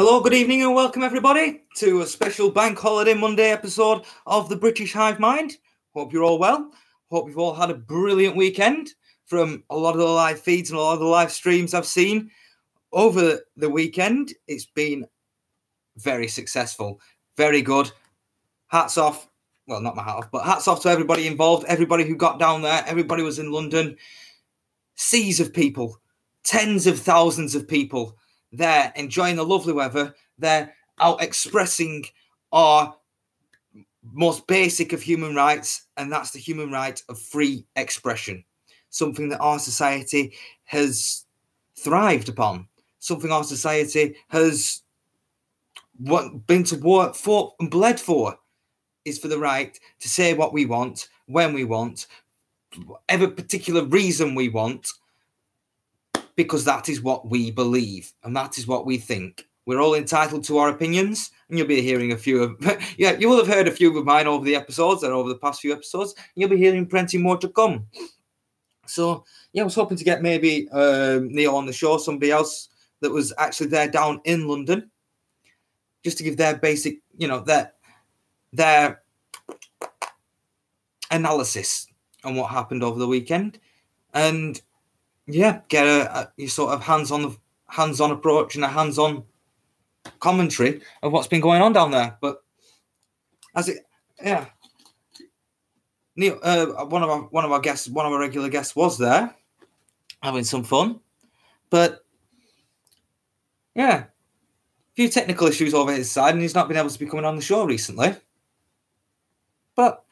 Hello, good evening and welcome everybody to a special Bank Holiday Monday episode of the British Hive Mind. Hope you're all well. Hope you've all had a brilliant weekend from a lot of the live feeds and a lot of the live streams I've seen over the weekend. It's been very successful, very good. Hats off. Well, not my hat off, but hats off to everybody involved, everybody who got down there. Everybody was in London. Seas of people, tens of thousands of people there enjoying the lovely weather. They're out expressing our most basic of human rights, and that's the human right of free expression. Something that our society has thrived upon. Something our society has been to work for and bled for, is for the right to say what we want, when we want, whatever particular reason we want, because that is what we believe and that is what we think. We're all entitled to our opinions, and you'll be hearing a few of, you will have heard a few of mine over the episodes and over the past few episodes, and you'll be hearing plenty more to come. So, I was hoping to get maybe Neil on the show, somebody else that was actually there down in London, just to give their basic, their analysis on what happened over the weekend, and get a sort of hands-on approach and a hands-on commentary of what's been going on down there. But Neil, one of our guests, one of our regular guests, was there having some fun, but a few technical issues over his side, and he's not been able to be coming on the show recently. But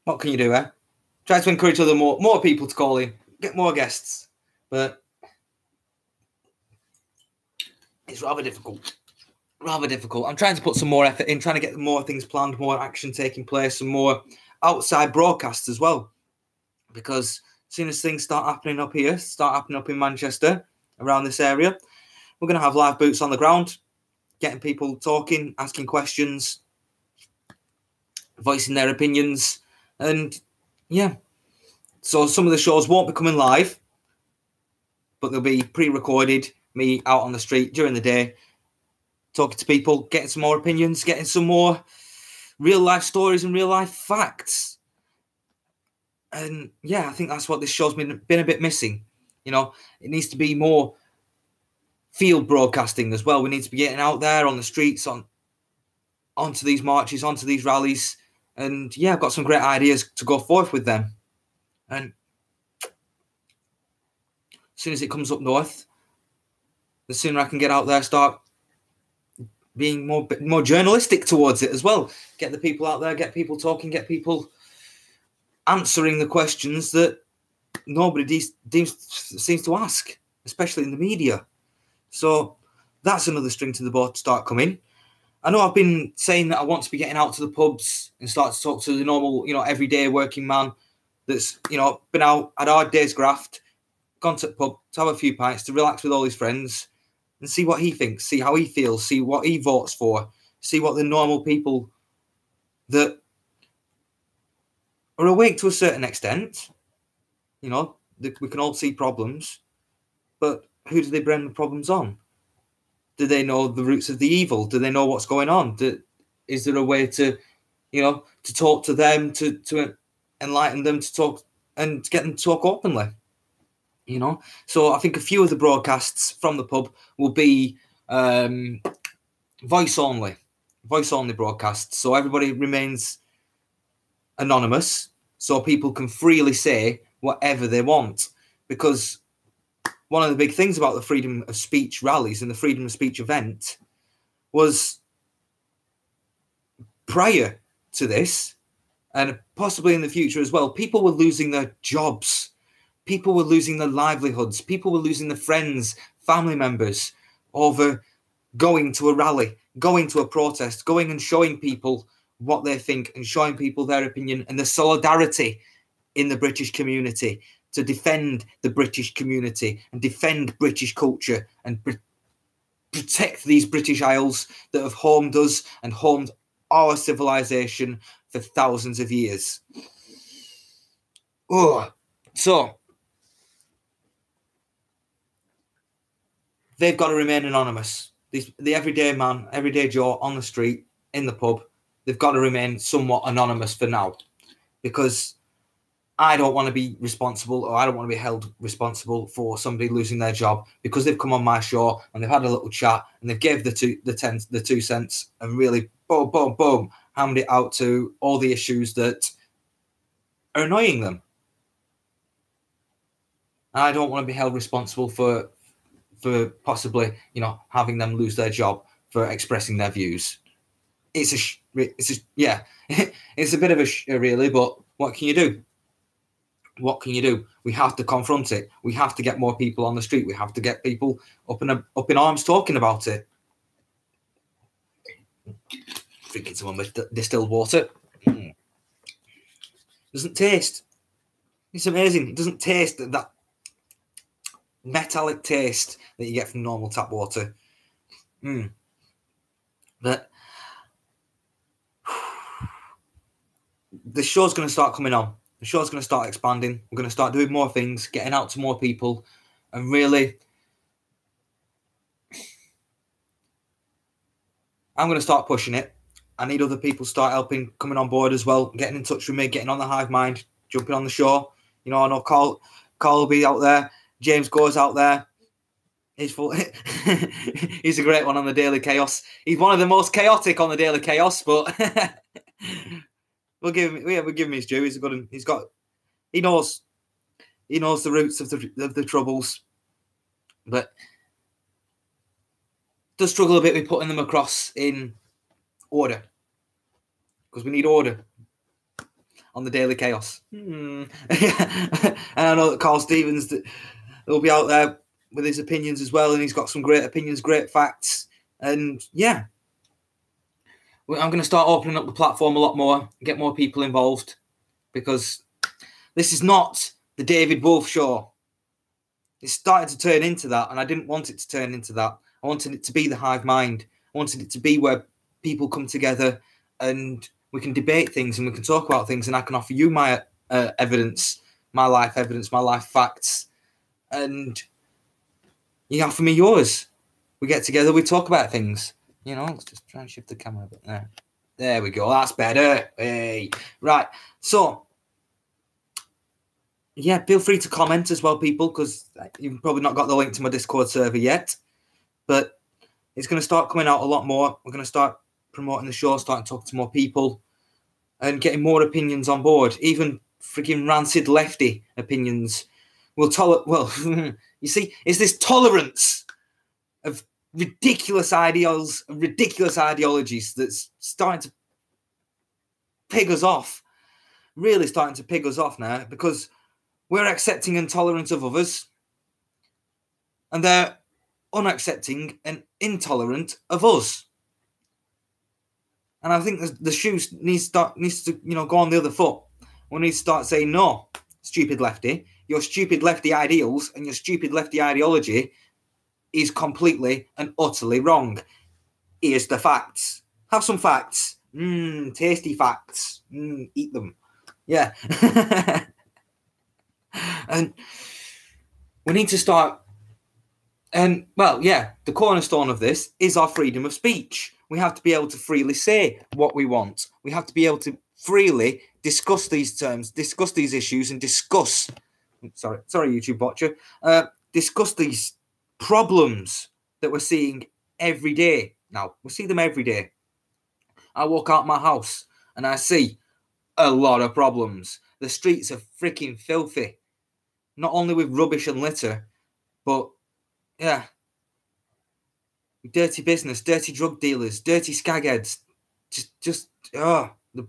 what can you do, eh? Try to encourage more people to call in, get more guests, but it's rather difficult. I'm trying to put some more effort in, trying to get more things planned, more action taking place, some more outside broadcasts as well. Because as soon as things start happening up here, start happening up in Manchester, around this area, we're going to have live boots on the ground, getting people talking, asking questions, voicing their opinions, and so some of the shows won't be coming live, but they'll be pre-recorded, me out on the street during the day, talking to people, getting some more opinions, getting some more real-life stories and real-life facts. And, I think that's what this show's been a bit missing. It needs to be more field broadcasting as well. We need to be getting out there on the streets, onto these marches, onto these rallies. And, I've got some great ideas to go forth with them. And as soon as it comes up north, the sooner I can get out there, start being more journalistic towards it as well. Get the people out there, get people talking, get people answering the questions that nobody seems to ask, especially in the media. So that's another string to the bow to start coming. I know I've been saying that I want to be getting out to the pubs and start to talk to the normal, everyday working man that's, been out, had a hard day's graft, gone to the pub to have a few pints, to relax with all his friends and see what he thinks, see how he feels, see what he votes for, see what the normal people that are awake to a certain extent, we can all see problems, but who do they blame the problems on? Do they know the roots of the evil? Do they know what's going on? Is there a way to, to talk to them, to enlighten them, to talk and to get them to talk openly? So I think a few of the broadcasts from the pub will be voice only broadcasts. So everybody remains anonymous, so people can freely say whatever they want. Because one of the big things about the freedom of speech rallies and the freedom of speech event was, prior to this, and possibly in the future as well, people were losing their jobs. People were losing their livelihoods. People were losing their friends, family members over going to a rally, going to a protest, going and showing people what they think and showing people their opinion and the solidarity in the British community to defend the British community and defend British culture and protect these British Isles that have homed us and homed our civilization for thousands of years. So they've got to remain anonymous. The everyday man, everyday Joe on the street, in the pub, they've got to remain somewhat anonymous for now, because I don't want to be responsible, or I don't want to be held responsible for somebody losing their job because they've come on my show and they've had a little chat and they've gave the 2 cents and really boom, boom, boom, hammered it out to all the issues that are annoying them. I don't want to be held responsible for possibly, having them lose their job for expressing their views. It's a bit of a really, but what can you do? What can you do? We have to confront it. We have to get more people on the street. We have to get people up in arms talking about it. Drinking some of my distilled water. Doesn't taste. It's amazing. It doesn't taste that metallic taste that you get from normal tap water. But the show's going to start coming on. The show's going to start expanding. We're going to start doing more things, getting out to more people, and really, I'm going to start pushing it. I need other people to start helping, coming on board as well, getting in touch with me, getting on the Hive Mind, jumping on the show. I know Carl will be out there. James Gore's out there. He's full. He's a great one on the Daily Chaos. He's one of the most chaotic on the Daily Chaos, but we'll give him his due. He's a good one. He knows the roots of the troubles, but does struggle a bit with putting them across in order, because we need order on the Daily Chaos. And I know that Carl Stevens will be out there with his opinions as well, and he's got some great opinions, great facts, and yeah, I'm going to start opening up the platform a lot more, get more people involved, because this is not the David Wolf show. It's started to turn into that, and I didn't want it to turn into that. I wanted it to be the Hive Mind. I wanted it to be where people come together and we can debate things and we can talk about things, and I can offer you my evidence, my life facts, and you offer me yours. We get together, we talk about things. Let's just try and shift the camera a bit there. There we go. That's better. Hey. Right. So, yeah, feel free to comment as well, people, because you've probably not got the link to my Discord server yet. But it's going to start coming out a lot more. We're going to start promoting the show, starting to talk to more people, and getting more opinions on board. Even freaking rancid lefty opinions. Well, you see, it's this tolerance of ridiculous ideals, ridiculous ideologies that's starting to pig us off. Really starting to pig us off now, because we're accepting and tolerant of others, and they're unaccepting and intolerant of us. And I think the shoe needs to go on the other foot. We need to start saying, no, stupid lefty, your stupid lefty ideals and your stupid lefty ideology is completely and utterly wrong. Here's the facts. Have some facts. Tasty facts. Eat them. Yeah. And we need to start. And, the cornerstone of this is our freedom of speech. We have to be able to freely say what we want. We have to be able to freely discuss these terms, discuss these issues, and discuss, sorry, YouTube watcher, discuss these problems that we're seeing every day. Now, we see them every day. I walk out my house and I see a lot of problems. The streets are freaking filthy. Not only with rubbish and litter, but, yeah, dirty business, dirty drug dealers, dirty skagheads. The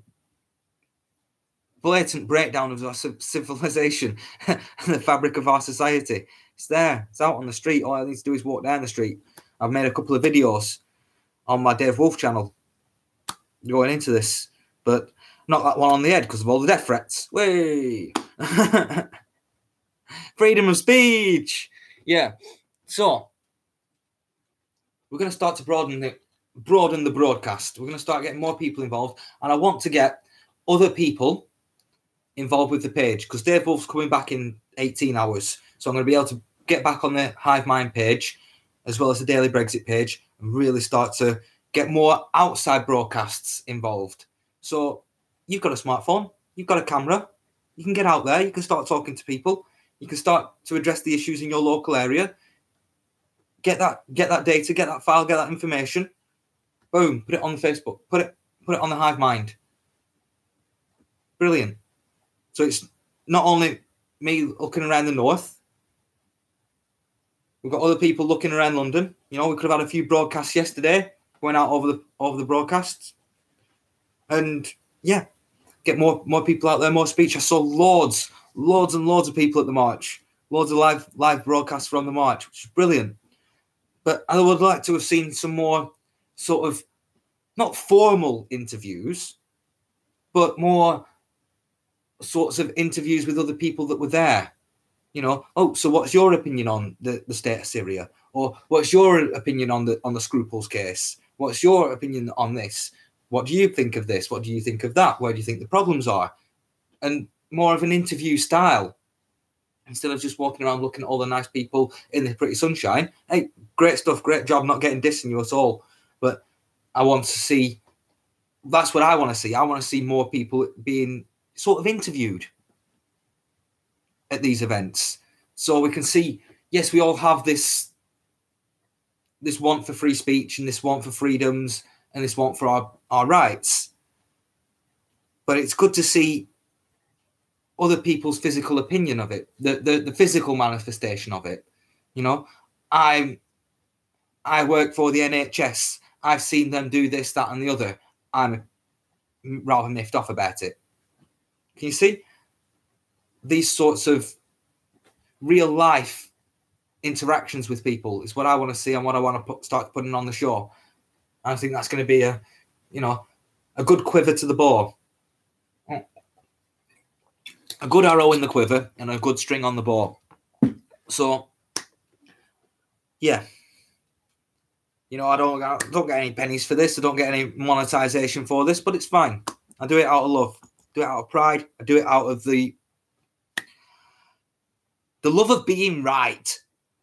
blatant breakdown of our civilization and the fabric of our society. It's there. It's out on the street. All I need to do is walk down the street. I've made a couple of videos on my Dave Wolf channel going into this, but not that one on the head because of all the death threats. Way. Freedom of speech. Yeah. So we're going to start to broaden the broadcast. We're going to start getting more people involved, and I want to get other people involved with the page, because Dave Wolf's coming back in 18 hours. So I'm going to be able to get back on the Hive Mind page as well as the Daily Brexit page, and really start to get more outside broadcasts involved. So you've got a smartphone, you've got a camera, you can get out there, you can start talking to people, you can start to address the issues in your local area, get that data, get that file, get that information, boom, put it on Facebook, put it on the Hive Mind. Brilliant. So it's not only me looking around the north, we've got other people looking around London. We could have had a few broadcasts yesterday going out over the broadcasts. And yeah, get more people out there, more speech. I saw loads and loads of people at the march, loads of live broadcasts from the march, which is brilliant. But I would like to have seen some more sort of not formal interviews, but more sorts of interviews with other people that were there. So what's your opinion on the state of Syria? Or what's your opinion on the Scruples case? What's your opinion on this? What do you think of this? What do you think of that? Where do you think the problems are? And more of an interview style, instead of just walking around looking at all the nice people in the pretty sunshine. Hey, great stuff, great job, not getting dissing you at all. But I want to see, that's what I want to see. I want to see more people being sort of interviewed at these events. So we can see, yes, we all have this want for free speech and this want for freedoms and this want for our rights. But it's good to see other people's physical opinion of it, the physical manifestation of it. I work for the NHS. I've seen them do this, that, and the other. I'm rather miffed off about it. Can you see? These sorts of real life interactions with people is what I want to see and what I want to start putting on the show. And I think that's going to be a good quiver to the bow. A good arrow in the quiver and a good string on the bow. So, yeah. I don't get any pennies for this. I don't get any monetization for this, but it's fine. I do it out of love. I do it out of pride. I do it out of the love of being right.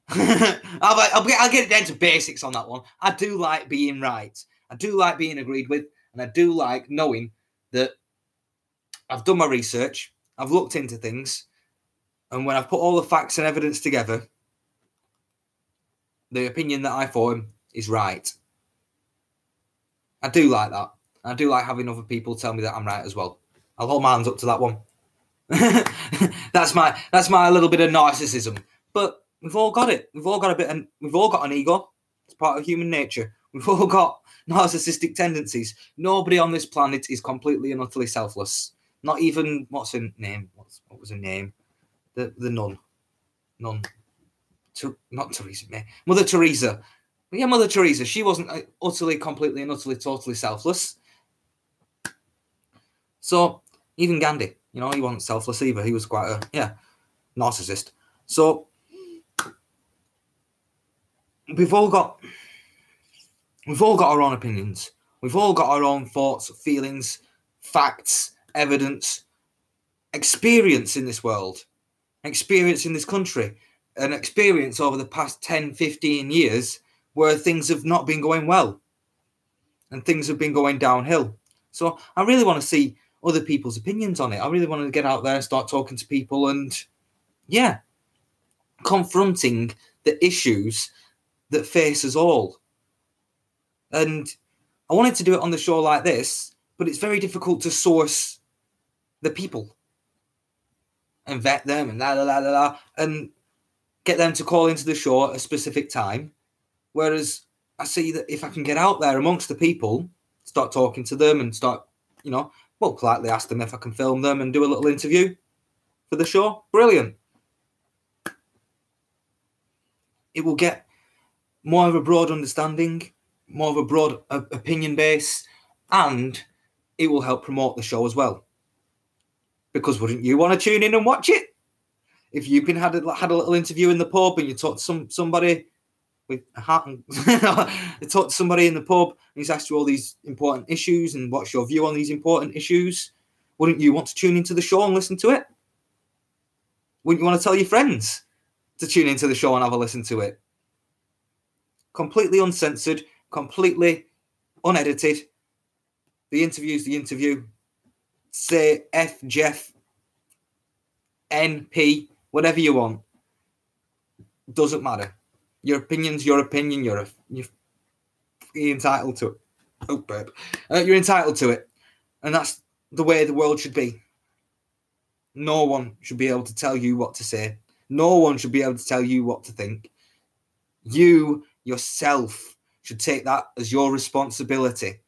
I'll get down to basics on that one. I do like being right. I do like being agreed with, and I do like knowing that I've done my research, I've looked into things, and when I've put all the facts and evidence together, the opinion that I form is right. I do like that. I do like having other people tell me that I'm right as well. I'll hold my hands up to that one. That's my little bit of narcissism. But we've all got it. We've all got we've all got an ego. It's part of human nature. We've all got narcissistic tendencies. Nobody on this planet is completely and utterly selfless. Not even, what's her name? What was her name? The nun. Not Theresa May. Mother Teresa. But yeah, Mother Teresa. She wasn't utterly, completely and utterly, totally selfless. So, even Gandhi, he wasn't selfless either. He was quite a, narcissist. So, we've all got our own opinions. We've all got our own thoughts, feelings, facts, evidence, experience in this world, experience in this country, an experience over the past 10, 15 years where things have not been going well and things have been going downhill. So I really want to see other people's opinions on it. I really want to get out there and start talking to people and, confronting the issues that face us all. And I wanted to do it on the show like this, but it's very difficult to source the people and vet them and and get them to call into the show at a specific time. Whereas I see that if I can get out there amongst the people, start talking to them and start, politely ask them if I can film them and do a little interview for the show, brilliant. It will get more of a broad understanding, more of a broad opinion base, and it will help promote the show as well. Because wouldn't you want to tune in and watch it? If you've had a little interview in the pub and you talk to somebody with a hat and you talk to somebody in the pub and he's asked you all these important issues and what's your view on these important issues, wouldn't you want to tune into the show and listen to it? Wouldn't you want to tell your friends to tune into the show and have a listen to it? completely uncensored, completely unedited. The interview's the interview. Say F, Jeff, N, P, whatever you want. Doesn't matter. Your opinion's your opinion. You're entitled to it. Oh, babe. You're entitled to it. And that's the way the world should be. No one should be able to tell you what to say. No one should be able to tell you what to think. You, yourself, should take that as your responsibility.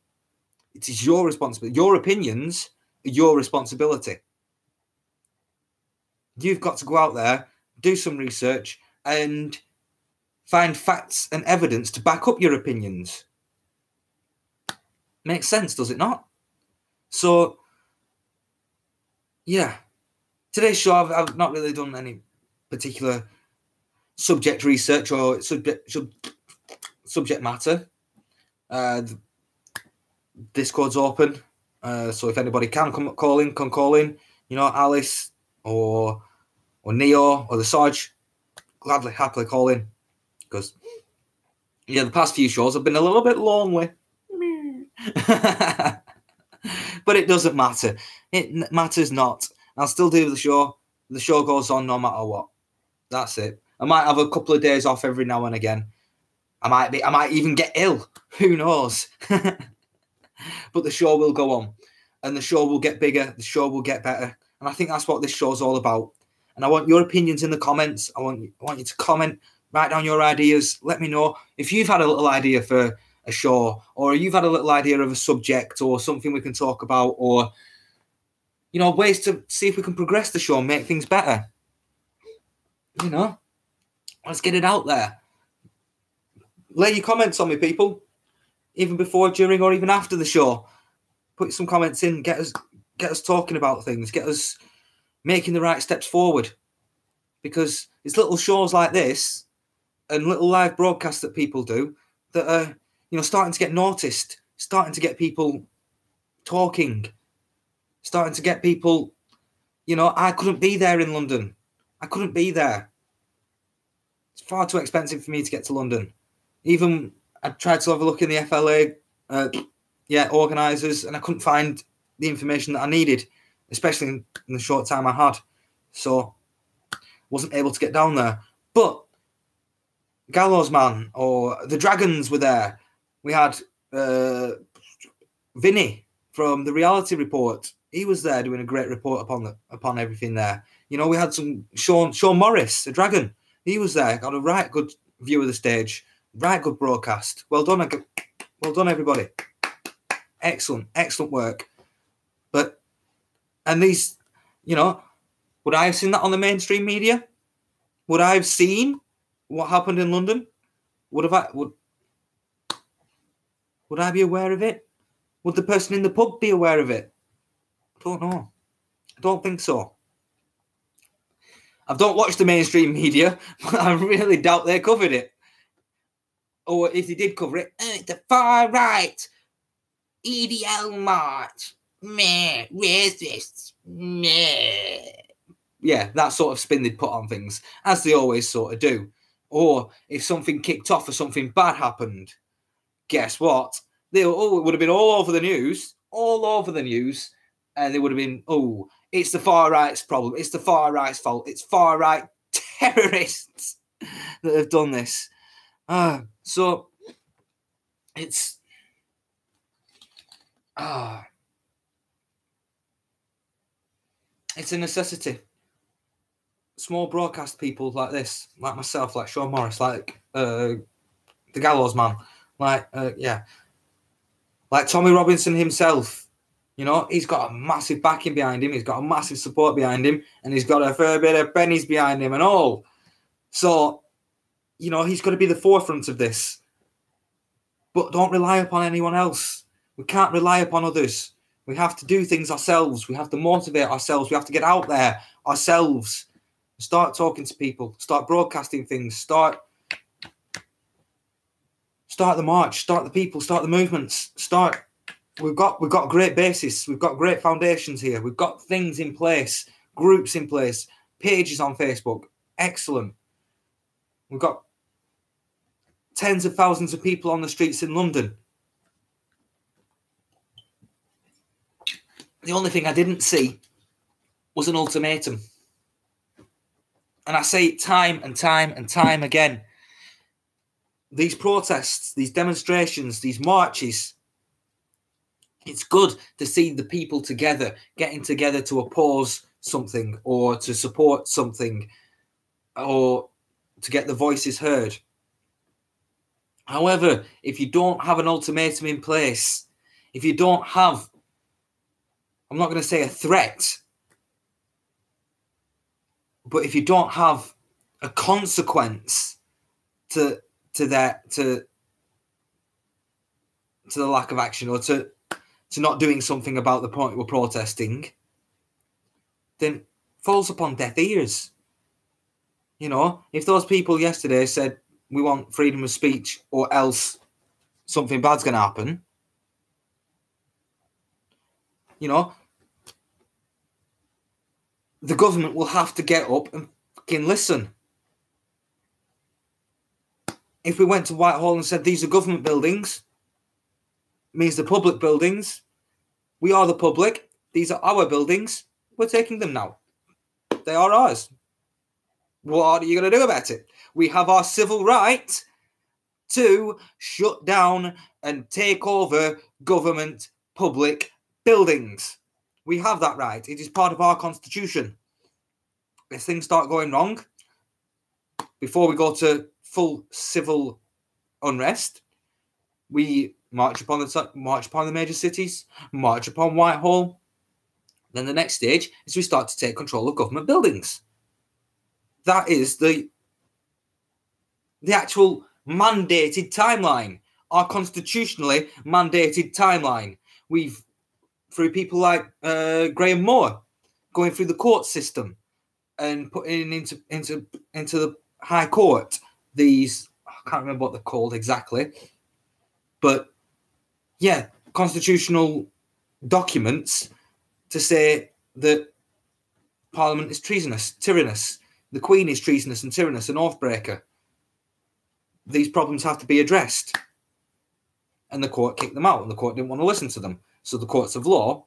It is your responsibility. Your opinions are your responsibility. You've got to go out there, do some research, and find facts and evidence to back up your opinions. Makes sense, does it not? So, yeah. Today's show, I've not really done any particular subject research or subject matter. Discord's open, so if anybody can call in. You know, Alice or Neo or the Sarge, happily call in, because yeah, the past few shows have been a little bit lonely. But it doesn't matter. It matters not. I'll still do the show. The show goes on no matter what. That's it. I might have a couple of days off every now and again. I might even get ill. Who knows? But the show will go on. And the show will get bigger. The show will get better. And I think that's what this show's all about. And I want your opinions in the comments. I want you to comment, write down your ideas. Let me know if you've had a little idea for a show, or you've had a little idea of a subject or something we can talk about, or, you know, ways to see if we can progress the show and make things better. You know, let's get it out there. Lay your comments on me, people. Even before, during, or even after the show. Put some comments in. Get us talking about things. Get us making the right steps forward. Because it's little shows like this and little live broadcasts that people do that are, you know, starting to get noticed, starting to get people talking, starting to get people, you know, I couldn't be there in London. I couldn't be there. It's far too expensive for me to get to London. Even I tried to have a look in the FLA, organisers, and I couldn't find the information that I needed, especially in the short time I had. So wasn't able to get down there. But Gallows Man or the Dragons were there. We had Vinny from the Reality Report. He was there doing a great report upon everything there. You know, we had some Sean Morris, the Dragon. He was there, got a right good view of the stage, right good broadcast. Well done, everybody. Excellent work. And these, you know, would I have seen that on the mainstream media? Would I have seen what happened in London? Would I be aware of it? Would the person in the pub be aware of it? I don't know. I don't think so. I don't watch the mainstream media, but I really doubt they covered it. Or if they did cover it, the far right, EDL march, meh, racists, meh. Yeah, that sort of spin they'd put on things, as they always sort of do. Or if something kicked off or something bad happened, guess what? It would have been all over the news, and they would have been, it's the far right's problem. It's the far right's fault. It's far right terrorists that have done this. So it's it's a necessity. Small broadcast people like this, like myself, like Sean Morris, like the Gallows Man, like Tommy Robinson himself. You know, he's got a massive backing behind him. He's got a massive support behind him, and he's got a fair bit of pennies behind him and all. So, you know, he's got to be the forefront of this. But don't rely upon anyone else. We can't rely upon others. We have to do things ourselves. We have to motivate ourselves. We have to get out there ourselves. Start talking to people. Start broadcasting things. Start the march. Start the people. Start the movements. We've got a great basis. We've got great foundations here. We've got things in place, groups in place, pages on Facebook. Excellent. We've got tens of thousands of people on the streets in London. The only thing I didn't see was an ultimatum. And I say it time and time and time again. These protests, these demonstrations, these marches, it's good to see the people together, getting together to oppose something or to support something or to get the voices heard. However, if you don't have an ultimatum in place, if you don't have, I'm not going to say a threat, but if you don't have a consequence to the lack of action or to not doing something about the point we're protesting, then falls upon deaf ears. You know, if those people yesterday said we want freedom of speech or else something bad's going to happen, you know, the government will have to get up and fucking listen. If we went to Whitehall and said these are government buildings, means the public buildings, we are the public, these are our buildings, we're taking them now. They are ours. What are you going to do about it? We have our civil right to shut down and take over government public buildings. We have that right. It is part of our constitution. If things start going wrong, before we go to full civil unrest, we march upon the major cities, march upon Whitehall. Then the next stage is we start to take control of government buildings. That is the actual mandated timeline, our constitutionally mandated timeline. We've, through people like Graham Moore, going through the court system and putting into the High Court these, I can't remember what they're called exactly, but yeah, constitutional documents to say that Parliament is treasonous, tyrannous, the Queen is treasonous and tyrannous, an oathbreaker. These problems have to be addressed. And the court kicked them out, and the court didn't want to listen to them. So the courts of law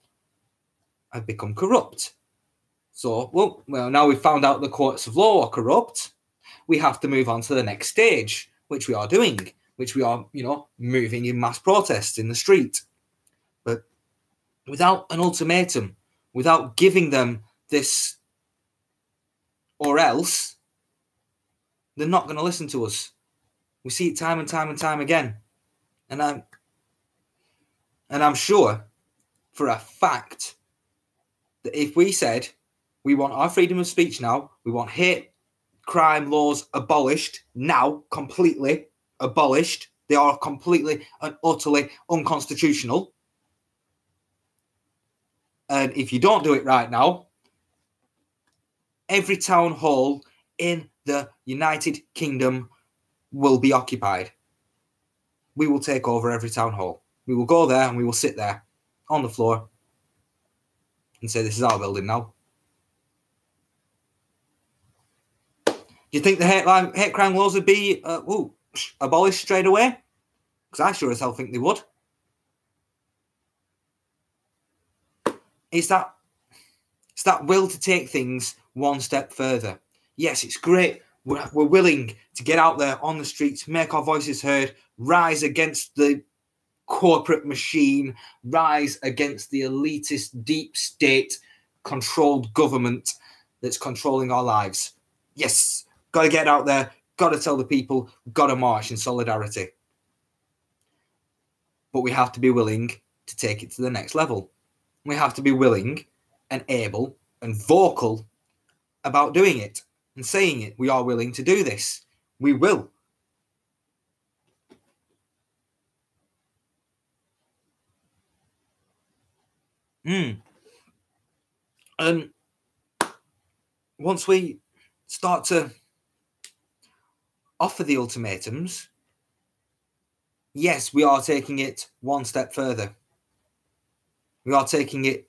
have become corrupt. So, well, now we've found out the courts of law are corrupt, we have to move on to the next stage, which we are doing, which we are, moving in mass protests in the street. But without an ultimatum, without giving them this or else, they're not going to listen to us. We see it time and time and time again. And I'm sure for a fact that if we said we want our freedom of speech now, we want hate crime laws abolished now, completely abolished, they are completely and utterly unconstitutional. And if you don't do it right now, every town hall in the United Kingdom will be occupied. We will take over every town hall. We will go there and we will sit there on the floor and say, this is our building now. Do you think the hate crime laws would be abolished straight away? Because I sure as hell think they would. It's that will to take things one step further. Yes, it's great. We're willing to get out there on the streets, make our voices heard, rise against the corporate machine, rise against the elitist, deep state controlled government that's controlling our lives. Yes, got to get out there, got to tell the people, got to march in solidarity. But we have to be willing to take it to the next level. We have to be willing and able and vocal about doing it and saying it. We are willing to do this. We will. And once we start to offer the ultimatums, yes, we are taking it one step further. We are taking it,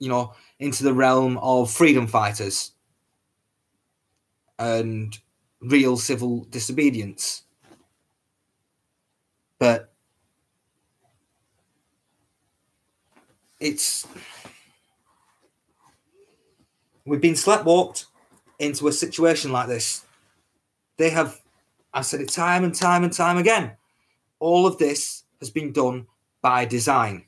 into the realm of freedom fighters and real civil disobedience. But we've been sleptwalked into a situation like this. They have, I've said it time and time and time again, all of this has been done by design.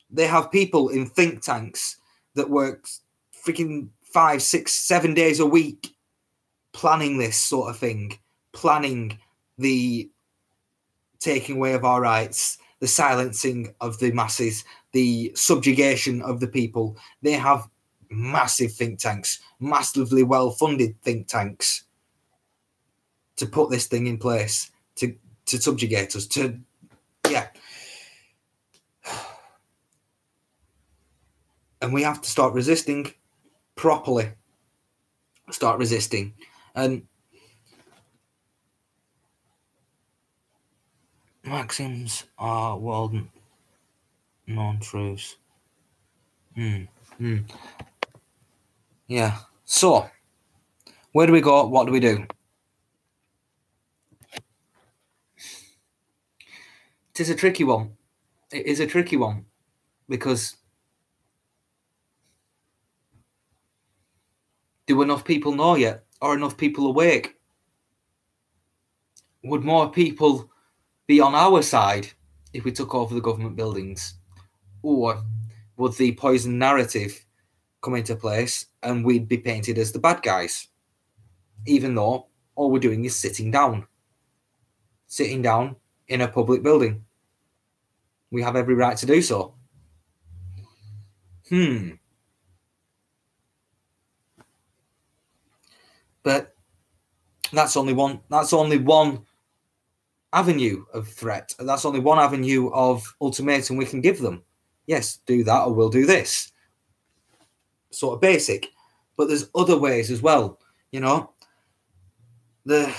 They have people in think tanks that work freaking 5, 6, 7 days a week planning this sort of thing, planning the taking away of our rights, the silencing of the masses, the subjugation of the people. They have massive think tanks, massively well-funded think tanks to put this thing in place, to subjugate us, and we have to start resisting properly. Start resisting. And maxims are world known truths. Yeah. So, where do we go? What do we do? It is a tricky one. It is a tricky one because do enough people know yet? Are enough people awake? Would more people be on our side if we took over the government buildings? Or would the poison narrative come into place and we'd be painted as the bad guys? Even though all we're doing is sitting down in a public building. We have every right to do so. But that's only one avenue of threat. That's only one avenue of ultimatum we can give them. Yes, do that or we'll do this. Sort of basic. But there's other ways as well, you know. Yeah,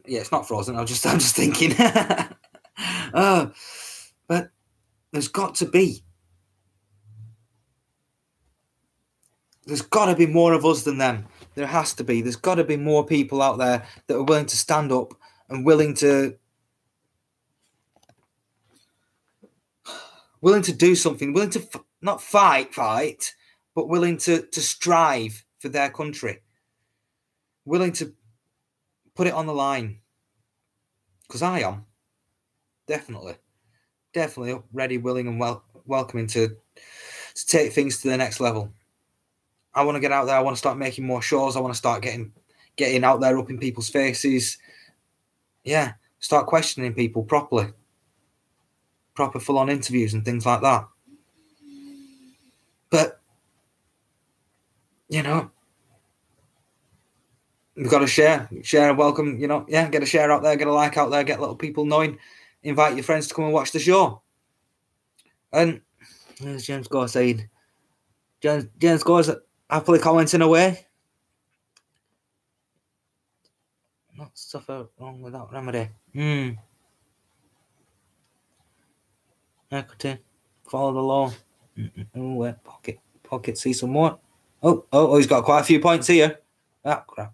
it's not frozen. I'm just thinking. But there's got to be more of us than them. There has to be. There's got to be more people out there that are willing to stand up and willing to do something, willing to not fight, but willing to strive for their country, willing to put it on the line. Because I am definitely ready, willing, and welcoming to take things to the next level. I want to get out there. I want to start making more shows. I want to start getting out there, up in people's faces. Yeah, start questioning people properly. Proper full-on interviews and things like that. But, you know, we've got to share and welcome, you know, get a share out there, get a like out there, get little people knowing, invite your friends to come and watch the show. And there's James Gore saying, James Gore's happily commenting away. Not suffer wrong without remedy. Equity, follow the law. Wait, pocket, see some more. Oh, he's got quite a few points here. Ah, crap.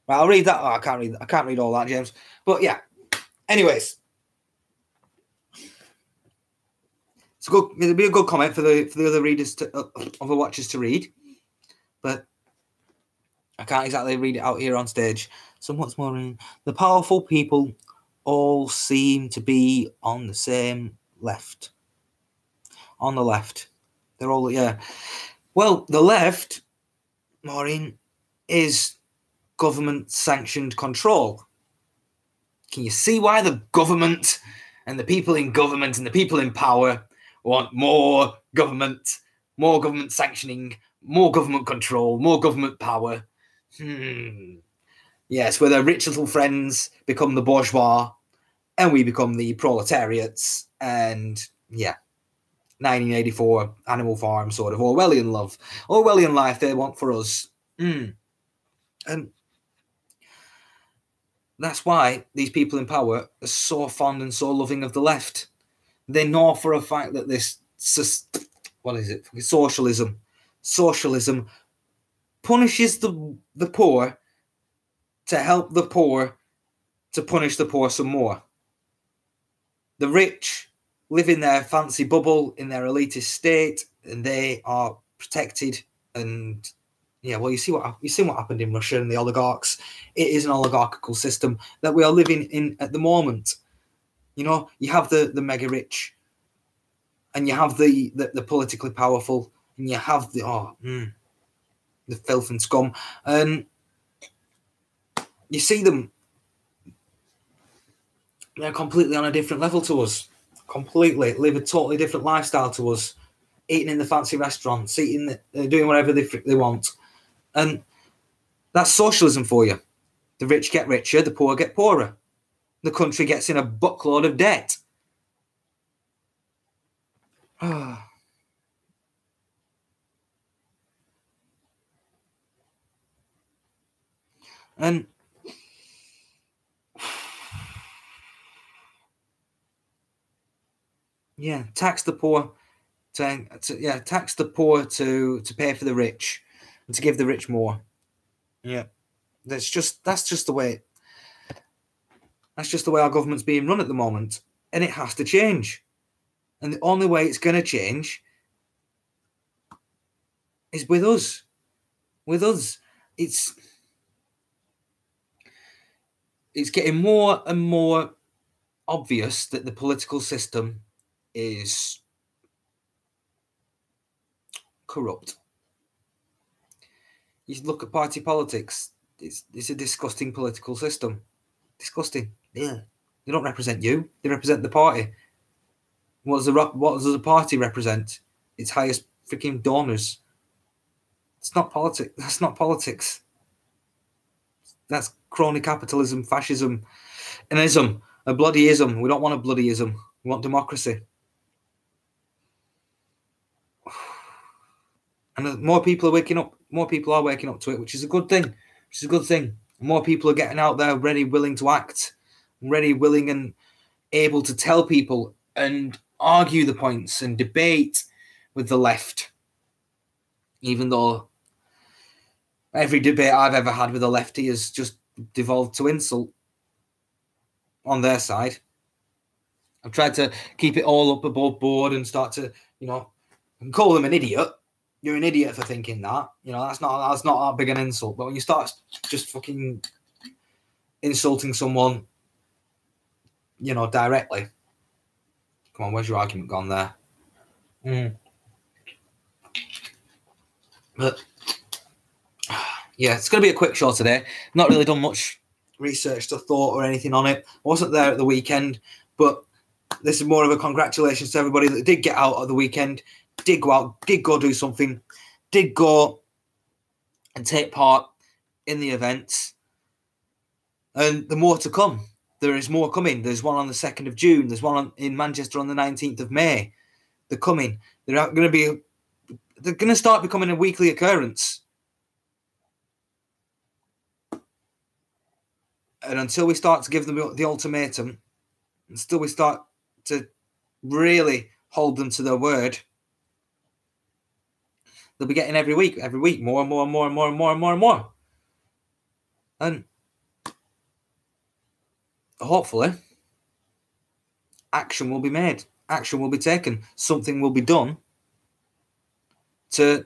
Right, I'll read that. Oh, I can't read all that, James. But yeah. Anyways, it'll be a good comment for the other readers other watchers to read. But I can't exactly read it out here on stage. So what's more in the powerful people all seem to be on the same left. On the left. They're all, yeah. Well, the left, Maureen, is government-sanctioned control. Can you see why the government and the people in government and the people in power want more government sanctioning, more government control, more government power? Yes, where their rich little friends become the bourgeois and we become the proletariats. And yeah, 1984 Animal Farm sort of Orwellian love, Orwellian life they want for us. And that's why these people in power are so fond and so loving of the left. They know for a fact that this, what is it, socialism, socialism punishes the poor to help the poor to punish the poor some more. The rich live in their fancy bubble, in their elitist state, and they are protected. And yeah, well, you see what happened in Russia and the oligarchs. It is an oligarchical system that we are living in at the moment. You know, you have the mega rich, and you have the politically powerful, and you have the filth and scum, and you see them. They're completely on a different level to us. Completely live a totally different lifestyle to us. Eating in the fancy restaurants, doing whatever they want, and that's socialism for you. The rich get richer, the poor get poorer. The country gets in a buttload of debt. And yeah, tax the poor tax the poor to pay for the rich and to give the rich more. Yeah, that's just the way our government's being run at the moment, and it has to change. And the only way it's going to change is with us. With us, it's getting more and more obvious that the political system is corrupt. You look at party politics. It's a disgusting political system. Disgusting. Yeah. They don't represent you. They represent the party. What does the party represent? Its highest freaking donors. It's not politics. That's not politics. That's crony capitalism, fascism, an ism, a bloody ism. We don't want a bloody ism. We want democracy. And more people are waking up. More people are waking up to it, which is a good thing. More people are getting out there, ready, willing to act, ready, willing, and able to tell people and argue the points and debate with the left. Even though every debate I've ever had with a lefty has just devolved to insult on their side. I've tried to keep it all up above board and start to, call them an idiot. You're an idiot for thinking that. That's not that big an insult. But when you start just fucking insulting someone, directly. Come on, where's your argument gone there? But yeah, it's going to be a quick show today. Not really done much research or thought or anything on it. I wasn't there at the weekend, but this is more of a congratulations to everybody that did get out at the weekend, did go out, did go do something, did go and take part in the events. And the more to come. There is more coming. There's one on the 2nd of June. There's one in Manchester on the 19th of May. They're coming. They're going to start becoming a weekly occurrence. And until we start to give them the ultimatum, until we start to really hold them to their word, they'll be getting every week, more and more and more and more and more and more and more. And hopefully, action will be made. Action will be taken. Something will be done to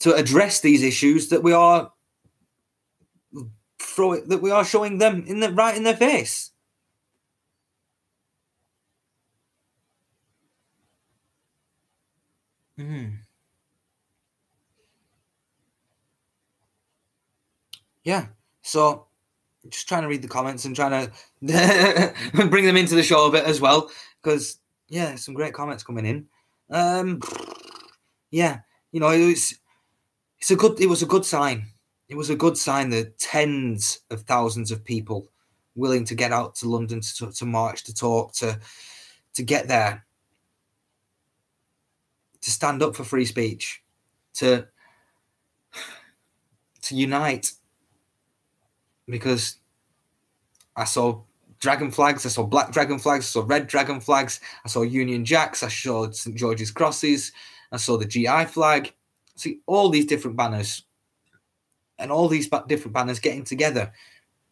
address these issues that we are showing them right in their face. Yeah. So just trying to read the comments and trying to bring them into the show a bit as well, because some great comments coming in. It was a good sign. It was a good sign that tens of thousands of people willing to get out to London to march, to talk, to get there, to stand up for free speech, to unite. Because I saw dragon flags, I saw black dragon flags, I saw red dragon flags, I saw Union Jacks, I saw St. George's crosses, I saw the GI flag, see all these different banners and all these different banners getting together,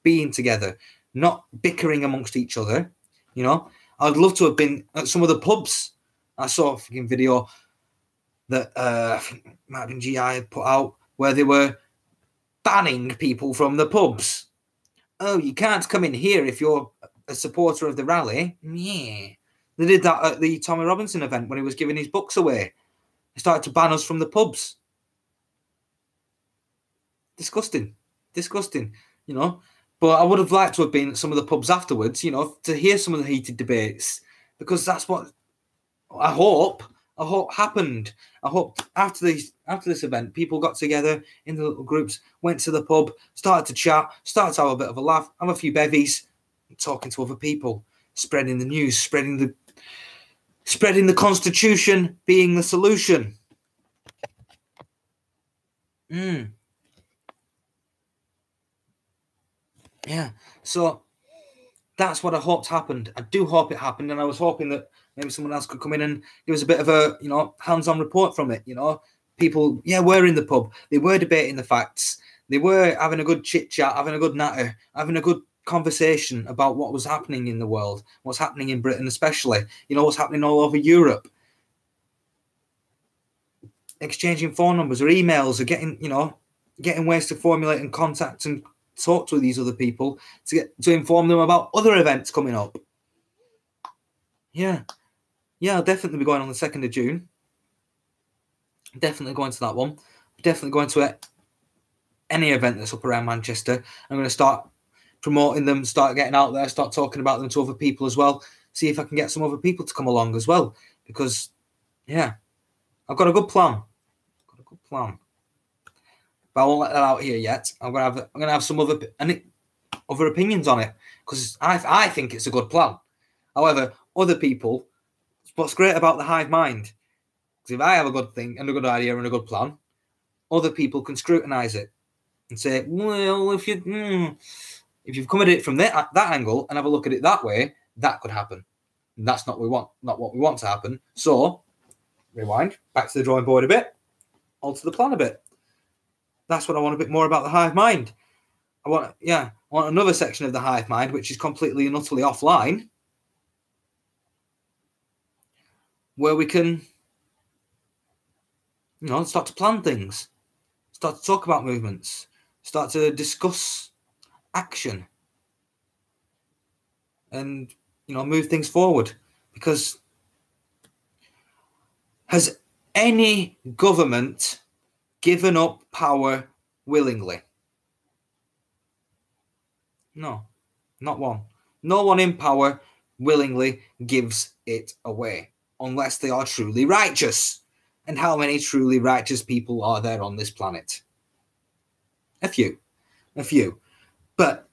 being together, not bickering amongst each other. You know, I'd love to have been at some of the pubs. I saw a freaking video that I think it might have been GI had put out where they were banning people from the pubs. Oh, you can't come in here if you're a supporter of the rally. Yeah. They did that at the Tommy Robinson event when he was giving his books away. They started to ban us from the pubs. Disgusting. You know. But I would have liked to have been at some of the pubs afterwards, you know, to hear some of the heated debates, because that's what I hope happened. I hope after this event, people got together in the little groups, went to the pub, started to chat, started to have a bit of a laugh, have a few bevies, talking to other people, spreading the news, spreading the Constitution being the solution. Yeah, so that's what I hoped happened. I do hope it happened, and I was hoping that maybe someone else could come in and give us a bit of a, you know, hands-on report from it. You know, people, were in the pub. They were debating the facts. They were having a good chit-chat, having a good natter, having a good conversation about what was happening in the world, what's happening in Britain especially, you know, what's happening all over Europe. Exchanging phone numbers or emails, or getting ways to formulate and contact and talk to these other people to inform them about other events coming up. Yeah, I'll definitely be going on the 2nd of June. Definitely going to that one. Definitely going to any event that's up around Manchester. I'm going to start promoting them, start getting out there, start talking about them to other people as well. See if I can get some other people to come along as well. Because, I've got a good plan. But I won't let that out here yet. I'm gonna have some other opinions on it, because I think it's a good plan. However, other people, what's great about the hive mind, because if I have a good thing and a good idea and a good plan, other people can scrutinise it and say, well, if you've come at it from that angle and have a look at it that way, that could happen. And that's not what we want to happen. So, rewind, back to the drawing board a bit, alter the plan a bit. That's what I want a bit more about the hive mind. I want another section of the hive mind which is completely and utterly offline, where we can, start to plan things, start to talk about movements, start to discuss action, and move things forward. Because has any government given up power willingly? No, not one. No one in power willingly gives it away, unless they are truly righteous. And how many truly righteous people are there on this planet? A few. But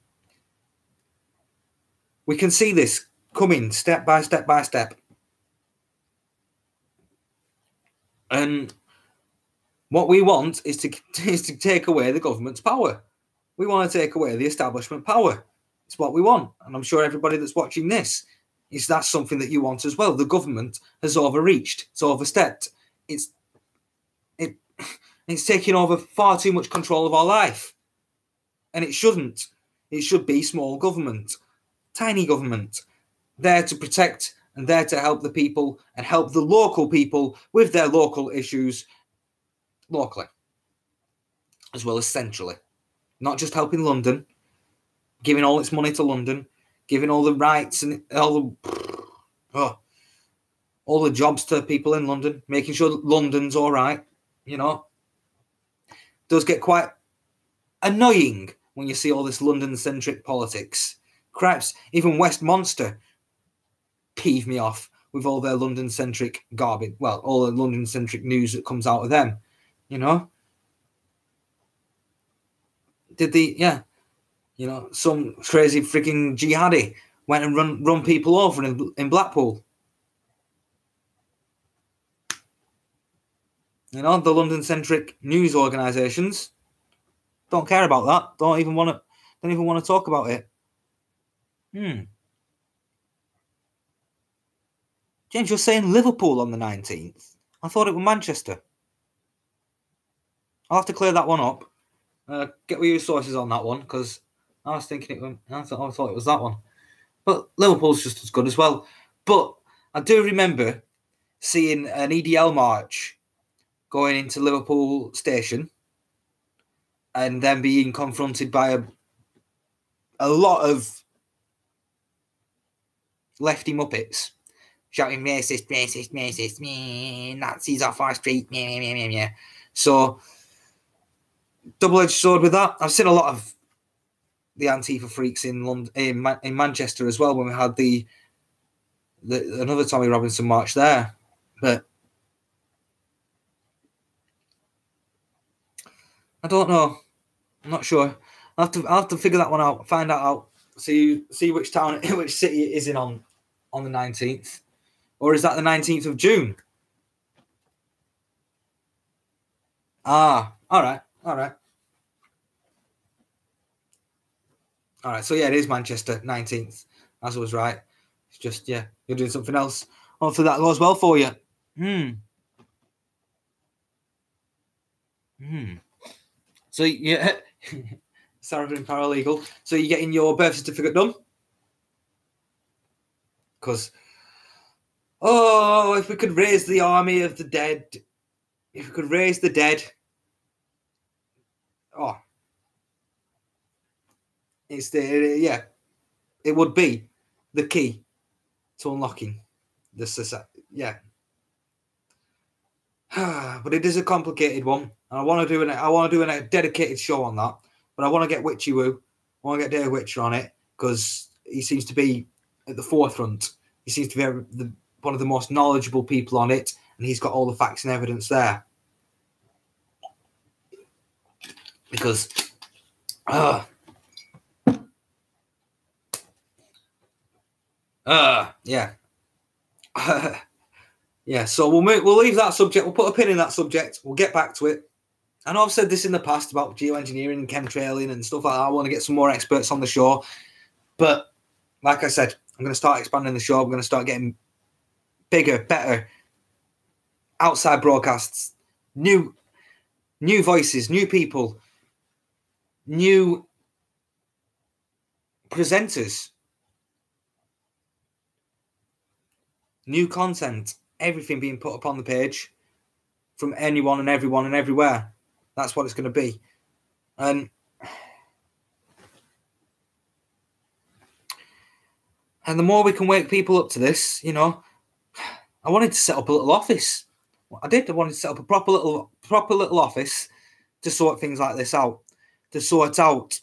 we can see this coming step by step by step. And what we want is to take away the government's power. We want to take away the establishment power. It's what we want. And I'm sure everybody that's watching this, that's something that you want as well. The government has overreached. It's overstepped. It's taking over far too much control of our life. And it shouldn't. It should be small government, tiny government, there to protect and there to help the people and help the local people with their local issues locally, as well as centrally. Not just helping London, giving all its money to London, giving all the rights and all the jobs to people in London, making sure that London's all right. It does get quite annoying when you see all this London-centric politics. Cripes, even Westminster peeve me off with all their London-centric garbage. Well, all the London-centric news that comes out of them. Some crazy freaking jihadi went and run people over in Blackpool. The London-centric news organisations don't care about that. Don't even want to talk about it. James, you're saying Liverpool on the 19th. I thought it was Manchester. I'll have to clear that one up. Get with your sources on that one, because I was thinking I thought it was that one. But Liverpool's just as good as well. But I do remember seeing an EDL march going into Liverpool station and then being confronted by a lot of lefty muppets shouting racist, racist, racist, meh, Nazis off our street, meh, meh, meh, meh. So, double-edged sword with that. I've seen a lot of the Antifa freaks in London, in Manchester as well, when we had the another Tommy Robinson march there. But I don't know. I'm not sure. I'll have to figure that one out. Find that out. See which town, which city it is in on the 19th, or is that the 19th of June? All right. So yeah, it is Manchester 19th. As I was right. It's just you're doing something else. Hopefully that goes well for you. So yeah, sorry for being paralegal. So you're getting your birth certificate done? Because if we could raise the army of the dead, if we could raise the dead, it would be the key to unlocking the society. Yeah. But it is a complicated one. And I want to do a dedicated show on that. But I want to get Witchy Woo. I want to get Dave Witcher on it, because he seems to be at the forefront. He seems to be one of the most knowledgeable people on it, and he's got all the facts and evidence there. Because, yeah. Yeah, so we'll leave that subject. We'll put a pin in that subject. We'll get back to it. I know I've said this in the past about geoengineering and chemtrailing and stuff like that. I want to get some more experts on the show. But like I said, I'm going to start expanding the show. I'm going to start getting bigger, better outside broadcasts, new voices, new people, new presenters, new content, everything being put up on the page from anyone and everyone and everywhere. That's what it's going to be. And the more we can wake people up to this, I wanted to set up a little office. I wanted to set up a proper little office to sort things like this out, to sort out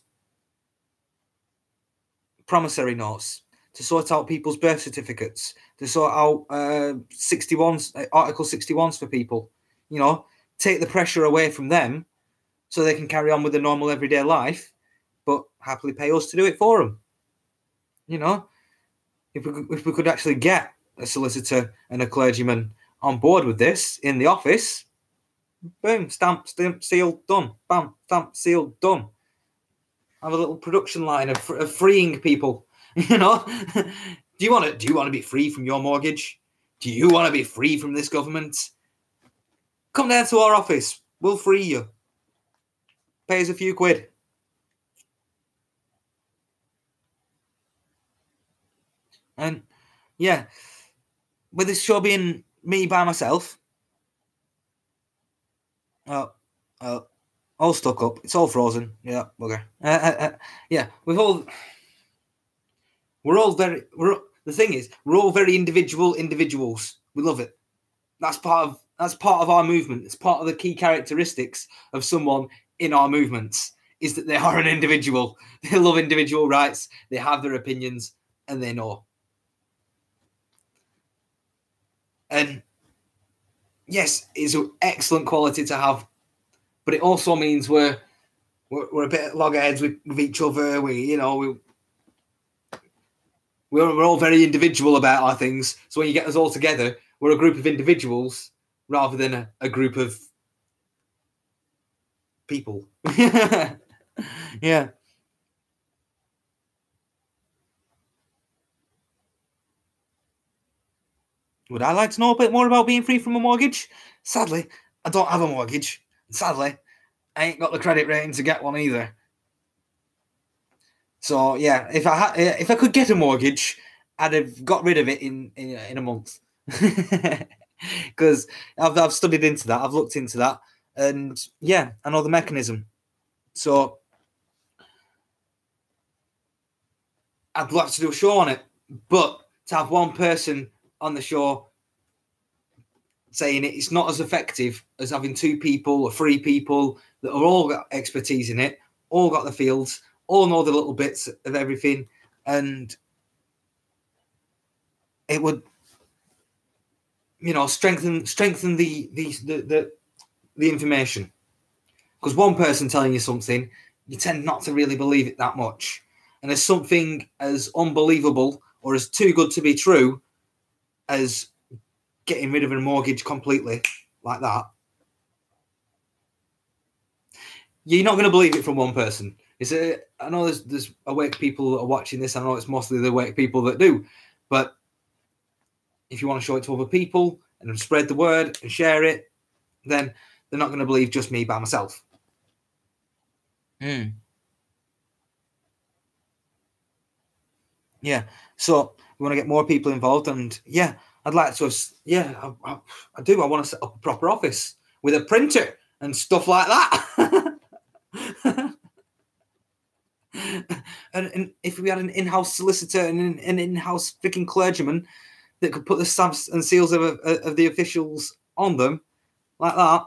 promissory notes, to sort out people's birth certificates, to sort out 61s, Article 61s for people. Take the pressure away from them so they can carry on with their normal everyday life, but happily pay us to do it for them. If we could actually get a solicitor and a clergyman on board with this in the office, boom, stamp, seal, done. Bam, stamp, seal, done. Have a little production line of freeing people. Do you want to be free from your mortgage? Do you want to be free from this government? Come down to our office. We'll free you. Pay us a few quid. And yeah, with this show being me by myself, all stuck up. It's all frozen. Yeah, okay. Yeah, the thing is, we're all very individuals. We love it. That's part of our movement. It's part of the key characteristics of someone in our movements is that they are an individual. They love individual rights. They have their opinions, and they know. And yes, it's an excellent quality to have, but it also means we're a bit at loggerheads with each other. We're all very individual about our things. So when you get us all together, we're a group of individuals rather than a group of people. Yeah. Would I like to know a bit more about being free from a mortgage? Sadly, I don't have a mortgage. Sadly. I ain't got the credit rating to get one either. So yeah, if I could get a mortgage, I'd have got rid of it in a month. Because I've studied into that, I've looked into that, and yeah, I know the mechanism. So I'd love to do a show on it, but to have one person on the show saying it's not as effective as having 2 people or 3 people that are all got expertise in it, all got the fields, all know the little bits of everything, and it would, strengthen the information. Because one person telling you something, you tend not to really believe it that much. And there's something as unbelievable or as too good to be true as getting rid of a mortgage completely like that. You're not going to believe it from one person. I know there's awake people that are watching this. I know it's mostly the awake people that do. But if you want to show it to other people and spread the word and share it, then they're not going to believe just me by myself. Yeah. So we want to get more people involved, and yeah, I'd like to. Yeah, I do. I want to set up a proper office with a printer and stuff like that. and if we had an in-house solicitor and an in-house freaking clergyman that could put the stamps and seals of the officials on them like that,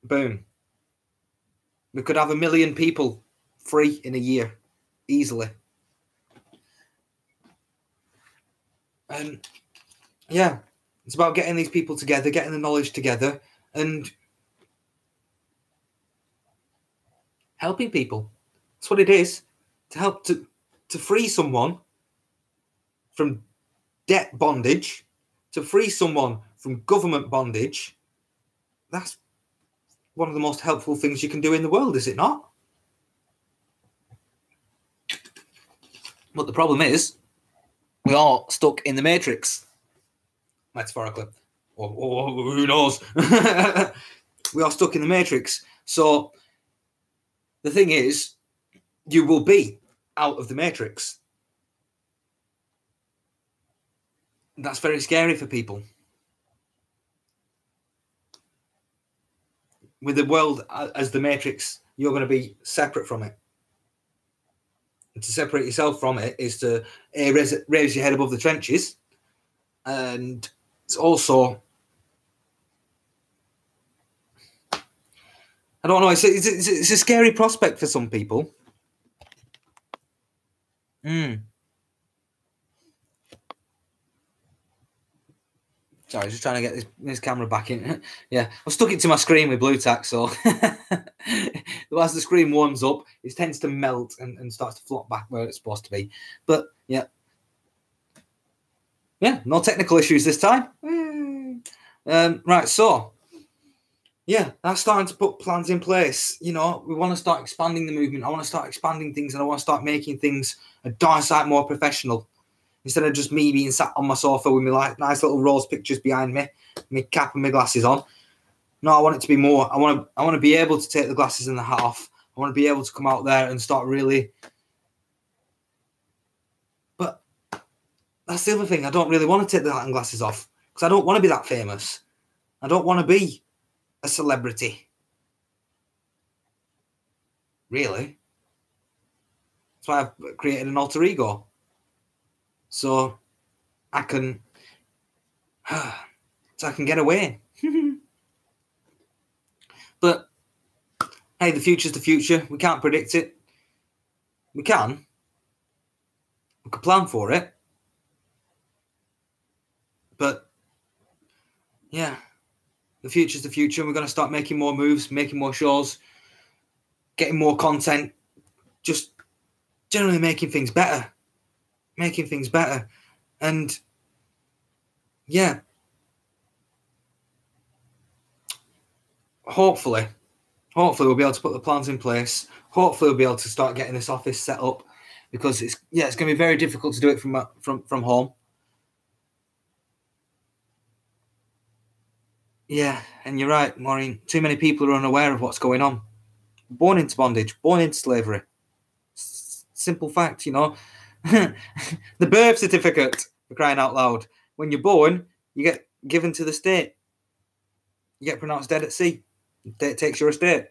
boom, we could have 1 million people free in a year easily. And yeah, it's about getting these people together, getting the knowledge together, and helping people. That's what it is. To help to free someone from debt bondage, to free someone from government bondage. That's one of the most helpful things you can do in the world, is it not? But the problem is, we are stuck in the matrix, metaphorically. Or who knows? We are stuck in the matrix. So the thing is, you will be out of the matrix. That's very scary for people. With the world as the matrix, you're going to be separate from it. And to separate yourself from it is to raise your head above the trenches. And it's also, I don't know, it's a scary prospect for some people. Sorry, just trying to get this camera back in. Yeah, I've stuck it to my screen with blue tack, so as the screen warms up, it tends to melt and starts to flop back where it's supposed to be. But yeah, no technical issues this time. Right, so yeah, that's starting to put plans in place. We want to start expanding the movement. I want to start expanding things, and I want to start making things a darn sight more professional. Instead of just me being sat on my sofa with my nice little rose pictures behind me, my cap and my glasses on. No, I want it to be more. I want to be able to take the glasses and the hat off. I want to be able to come out there and start really. But that's the other thing. I don't really want to take the hat and glasses off because I don't want to be that famous. I don't want to be a celebrity. Really. That's why I've created an alter ego. So I can get away. But hey, the future's the future. We can't predict it. We can plan for it. But yeah, the future's the future. And we're going to start making more moves, making more shows, getting more content, just generally making things better. And yeah, hopefully we'll be able to put the plans in place. Hopefully we'll be able to start getting this office set up, because it's going to be very difficult to do it from home. Yeah, and you're right, Maureen. Too many people are unaware of what's going on. Born into bondage, born into slavery. Simple fact, the birth certificate, for crying out loud. When you're born, you get given to the state. You get pronounced dead at sea. It takes your estate.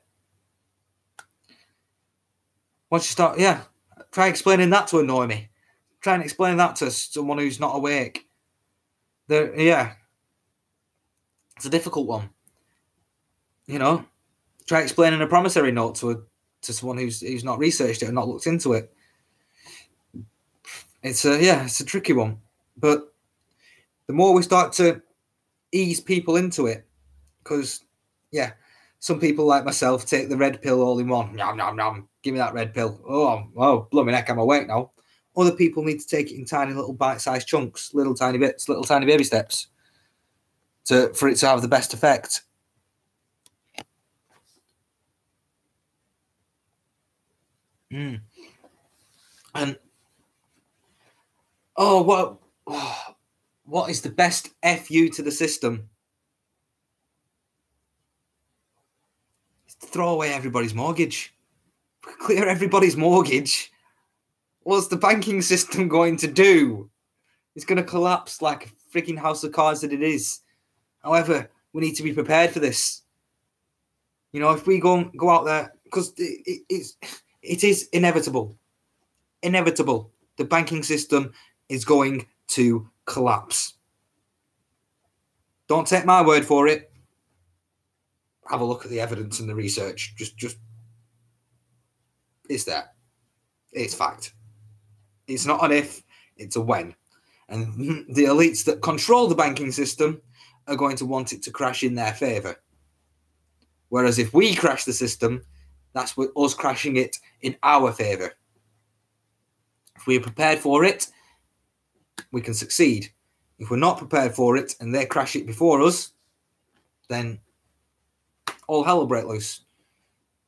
Once you start, try explaining that to annoy me. Try and explain that to someone who's not awake. It's a difficult one. Try explaining a promissory note to someone who's not researched it and not looked into it. It's a tricky one. But the more we start to ease people into it, because some people like myself take the red pill all in one. Nom, nom, nom. Give me that red pill. Oh, blooming heck, I'm awake now. Other people need to take it in tiny little bite-sized chunks, little tiny bits, little tiny baby steps, for it to have the best effect. And what is the best FU to the system? It's to throw away everybody's mortgage. Clear everybody's mortgage. What's the banking system going to do? It's going to collapse like a freaking house of cards that it is. However, we need to be prepared for this. If we go out there, because it is inevitable. Inevitable. The banking system is going to collapse. Don't take my word for it. Have a look at the evidence and the research. Just it's there. It's fact. It's not an if, it's a when. And the elites that control the banking system are going to want it to crash in their favour. Whereas if we crash the system, that's with us crashing it in our favour. If we're prepared for it, we can succeed. If we're not prepared for it and they crash it before us, then all hell will break loose.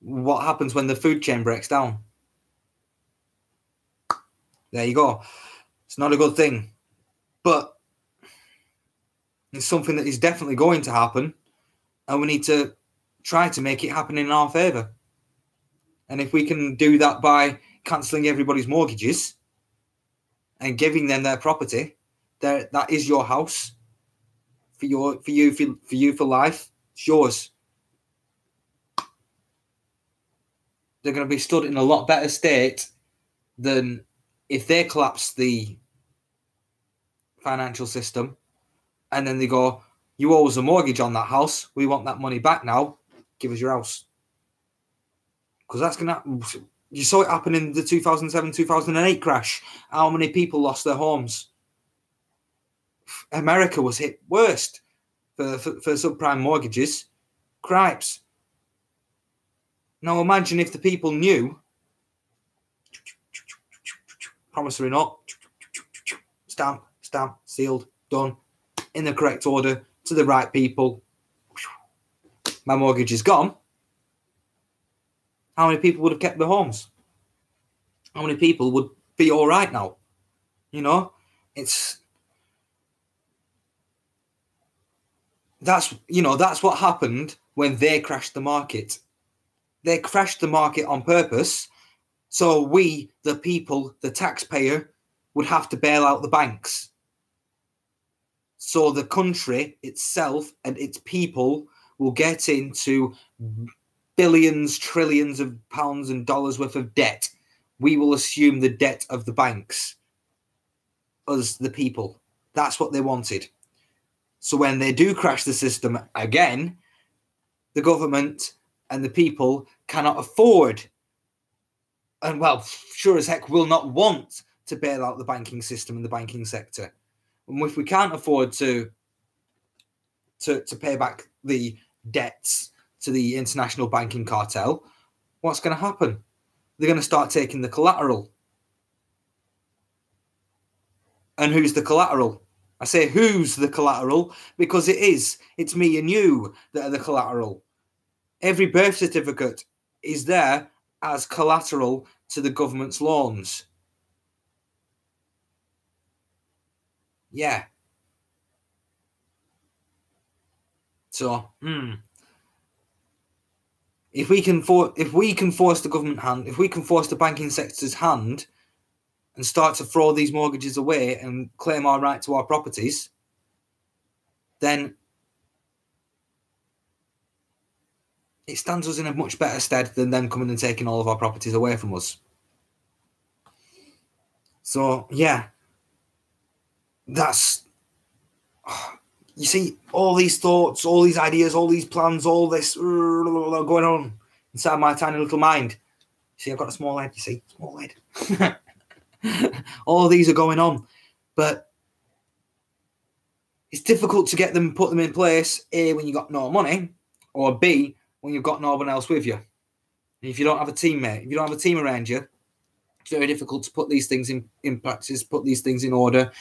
What happens when the food chain breaks down? There you go. It's not a good thing. But it's something that is definitely going to happen, and we need to try to make it happen in our favour. And if we can do that by cancelling everybody's mortgages and giving them their property, that is your house for you for life. It's yours. They're going to be stood in a lot better state than if they collapse the financial system and then they go, you owe us a mortgage on that house. We want that money back now. Give us your house. Because that's going to... You saw it happen in the 2007-2008 crash. How many people lost their homes? America was hit worst for subprime mortgages. Cripes. Now imagine if the people knew, promissory note, stamp, sealed, done, in the correct order, to the right people. My mortgage is gone. How many people would have kept their homes? How many people would be all right now? That's what happened when they crashed the market. They crashed the market on purpose, so we, the people, the taxpayer, would have to bail out the banks. So the country itself and its people will get into billions, trillions of pounds and dollars worth of debt. We will assume the debt of the banks as the people. That's what they wanted. So when they do crash the system again, the government and the people cannot afford, and sure as heck will not want to bail out the banking system and the banking sector. And if we can't afford to pay back the debts to the international banking cartel, what's going to happen? They're going to start taking the collateral. And who's the collateral? I say who's the collateral because it's me and you that are the collateral. Every birth certificate is there as collateral to the government's loans. Yeah. So, if we can force the government hand, if we can force the banking sector's hand, and start to throw these mortgages away and claim our right to our properties, then it stands us in a much better stead than them coming and taking all of our properties away from us. So, yeah, that's, you see, all these thoughts, all these ideas, all these plans, all this going on inside my tiny little mind. You see, I've got a small head, you see, small head. All these are going on, but it's difficult to put them in place, A, when you've got no money, or B, when you've got no one else with you. And if you don't have a teammate, if you don't have a team around you, it's very difficult to put these things in practice, put these things in order,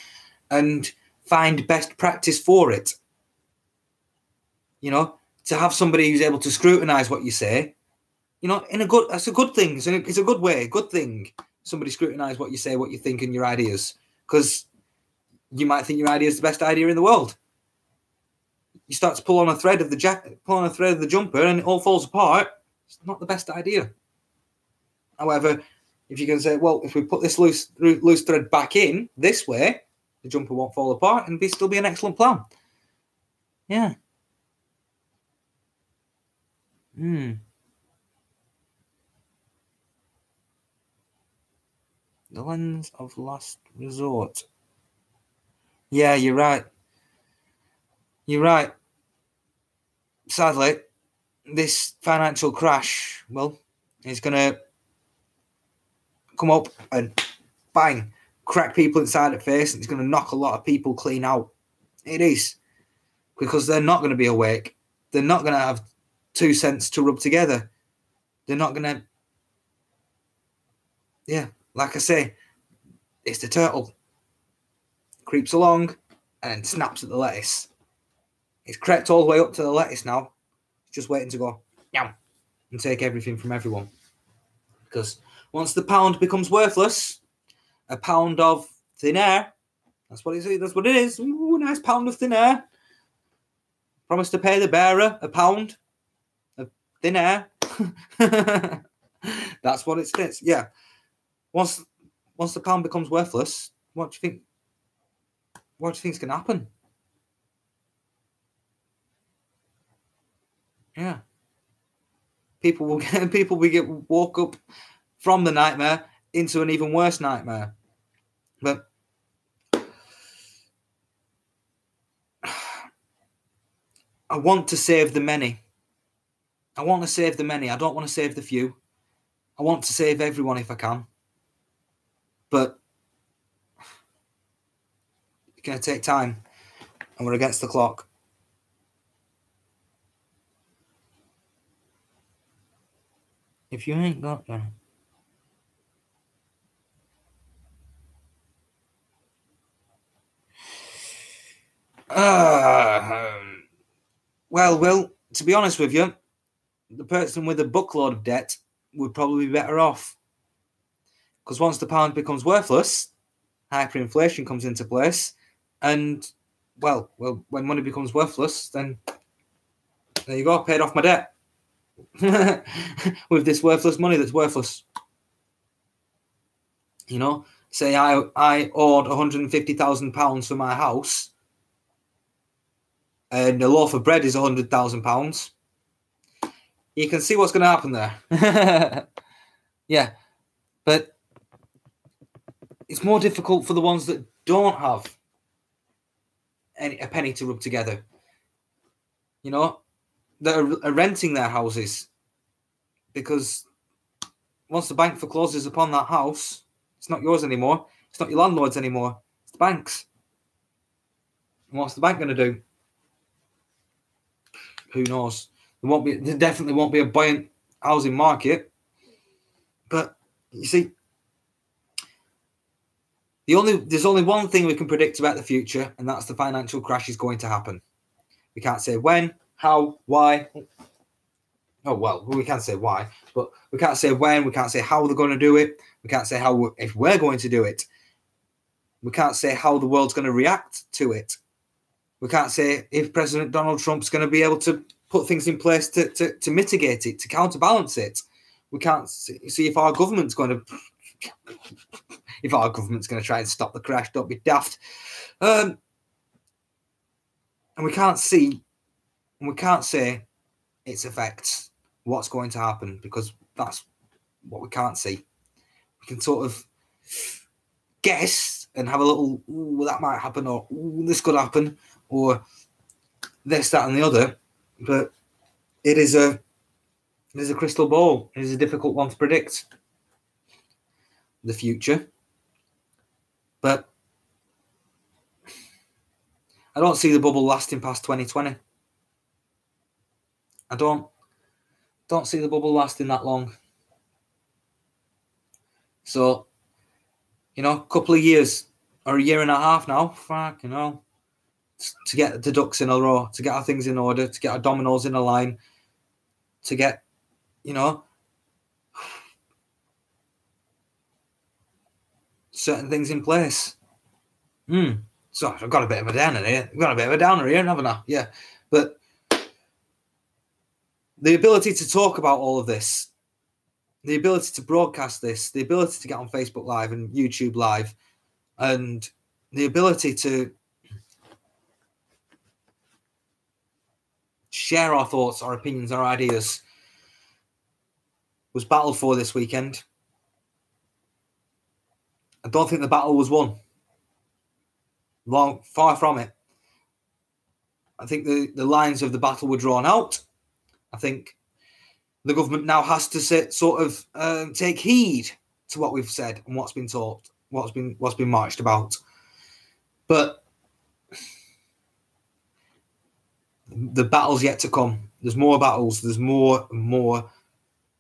and find best practice for it. You know, to have somebody who's able to scrutinise what you say, you know, that's a good thing. It's a good way, good thing. Somebody scrutinise what you say, what you think, and your ideas, because you might think your idea is the best idea in the world. You start to pull on a thread of the jumper, and it all falls apart. It's not the best idea. However, if you can say, well, if we put this loose thread back in this way, the jumper won't fall apart, and still be an excellent plan. Yeah. The lens of last resort. Yeah, you're right. You're right. Sadly, this financial crash, well, is going to come up and bang, crack people inside the face, and it's going to knock a lot of people clean out. It is. Because they're not going to be awake. They're not going to have 2 cents to rub together. They're not going to... Yeah, like I say, it's the turtle. Creeps along and snaps at the lettuce. It's crept all the way up to the lettuce now. It's just waiting to go, yum, and take everything from everyone. Because once the pound becomes worthless, a pound of thin air, that's what it is. That's what it is. Ooh, nice pound of thin air. Promise to pay the bearer a pound of thin air. That's what it is. Yeah. Once the pound becomes worthless, what do you think? What do you think is going to happen? Yeah. People will get woke up from the nightmare into an even worse nightmare. But I want to save the many. I want to save the many. I don't want to save the few. I want to save everyone if I can. But it's going to take time. And we're against the clock. If you ain't got that. Well, to be honest with you, the person with a buckload of debt would probably be better off. Because once the pound becomes worthless, hyperinflation comes into place. And, well, when money becomes worthless, then there you go, paid off my debt. With this worthless money that's worthless. You know, say I owed £150,000 for my house, and a loaf of bread is £100,000. You can see what's going to happen there. Yeah, but it's more difficult for the ones that don't have a penny to rub together. You know, that are renting their houses, because once the bank forecloses upon that house, it's not yours anymore. It's not your landlord's anymore. It's the bank's. And what's the bank going to do? Who knows? There definitely won't be a buoyant housing market. But you see, there's only one thing we can predict about the future, and that's the financial crash is going to happen. We can't say when, how, why. Oh, well, we can't say why, but we can't say when. We can't say how they're going to do it. We can't say if we're going to do it. We can't say how the world's going to react to it. We can't say if President Donald Trump's going to be able to put things in place to mitigate it, to counterbalance it. We can't see if our government's going to try and stop the crash. Don't be daft. And we can't say its effects, what's going to happen, because that's what we can't see. We can sort of guess and have a little, that might happen, or this could happen, or this, that, and the other. But it is a crystal ball. It is a difficult one to predict, the future. But I don't see the bubble lasting past 2020. I don't see the bubble lasting that long. So, a couple of years or a year and a half now, to get the ducks in a row, to get our things in order, to get our dominoes in a line, to get, certain things in place. So I've got a bit of a downer here. Haven't I? Yeah. But the ability to talk about all of this, the ability to broadcast this, the ability to get on Facebook Live and YouTube Live, and the ability to share our thoughts, our opinions, our ideas was battled for this weekend. I don't think the battle was won. Far from it. I think the lines of the battle were drawn out. I think the government now has to take heed to what we've said and what's been taught, what's been marched about. But the battle's yet to come. There's more battles. There's more and more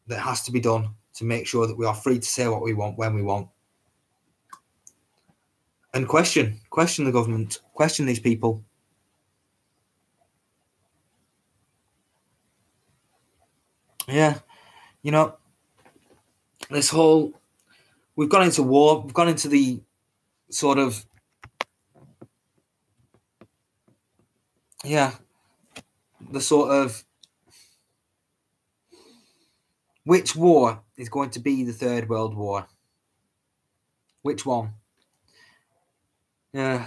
that has to be done to make sure that we are free to say what we want when we want. And question the government, question these people. Yeah, this whole, we've gone into war, we've gone into the sort of, which war is going to be the Third World War? Which one? Yeah.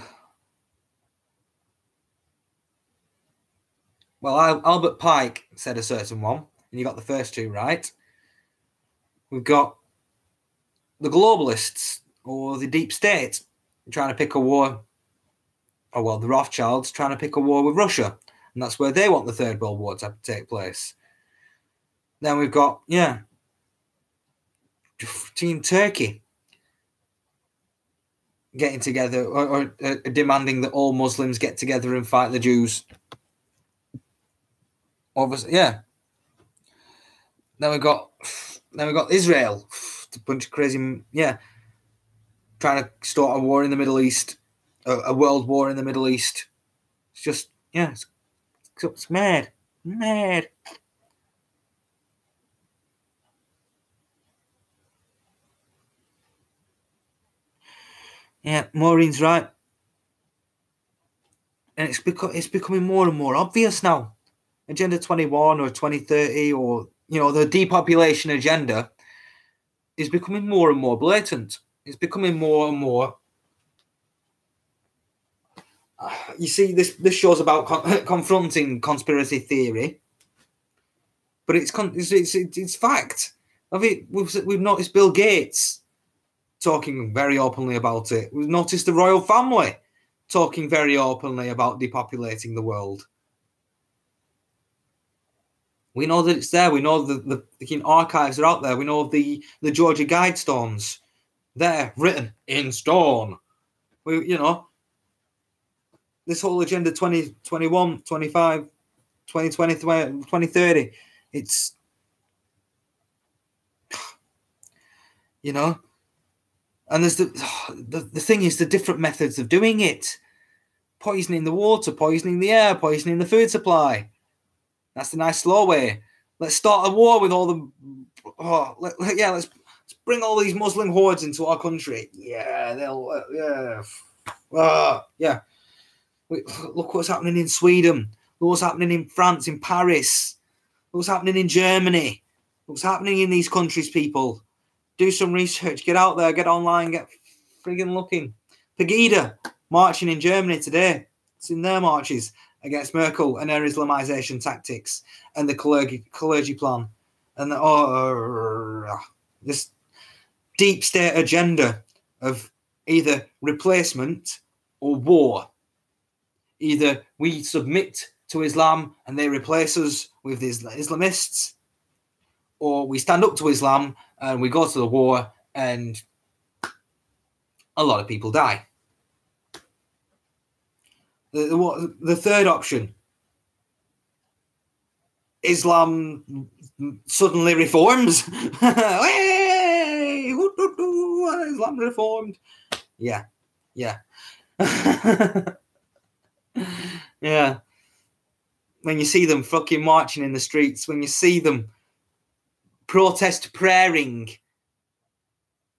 Well, Albert Pike said a certain one, and you got the first two right. We've got the globalists or the deep state trying to pick a war, the Rothschilds trying to pick a war with Russia, and that's where they want the Third World War to take place. Then we've got, Team Turkey getting together or demanding that all Muslims get together and fight the Jews. Obviously, yeah. Then we got Israel, a bunch of crazy, trying to start a war in the Middle East, a world war in the Middle East. It's just, it's mad. Yeah, Maureen's right. And it's becoming more and more obvious now. Agenda 21 or 2030 or, the depopulation agenda is becoming more and more blatant. It's becoming more and more. You see, this show's about confronting conspiracy theory, but it's fact. I mean, we've noticed Bill Gates talking very openly about it. We've noticed the royal family talking very openly about depopulating the world. We know that it's there. We know the archives are out there. We know the Georgia Guidestones. They're written in stone. This whole Agenda 2021, 25, 2020, 2030, it's, and there's the thing is the different methods of doing it. Poisoning the water, poisoning the air, poisoning the food supply. That's the nice slow way. Let's start a war with all the... let's bring all these Muslim hordes into our country. Yeah, they'll... yeah. Look what's happening in Sweden. Look what's happening in France, in Paris. Look what's happening in Germany. What's happening in these countries, people? Do some research. Get out there. Get online. Get friggin' looking. Pegida marching in Germany today. It's in their marches against Merkel and her Islamization tactics and the clergy plan and this deep state agenda of either replacement or war. Either we submit to Islam and they replace us with the Islamists, or we stand up to Islam and we go to the war and a lot of people die. The third option, Islam suddenly reforms. Hey, Islam reformed. Yeah. Yeah. When you see them fucking marching in the streets, when you see them protest praying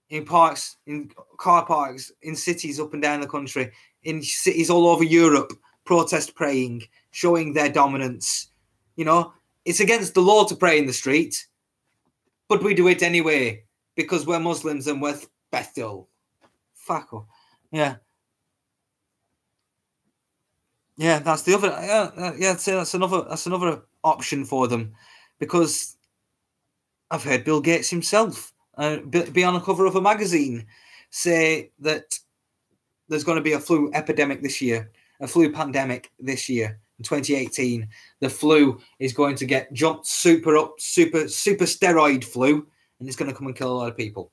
in parks, in car parks, in cities up and down the country, in cities all over Europe, protest praying, showing their dominance. You know, it's against the law to pray in the street, but we do it anyway because we're Muslims and we're special. Fuck off. Yeah. Yeah, that's the other. Yeah, I'd say that's another option for them, because I've heard Bill Gates himself be on the cover of a magazine say that there's going to be a flu epidemic this year, a flu pandemic this year in 2018. The flu is going to get jumped super steroid flu, and it's going to come and kill a lot of people.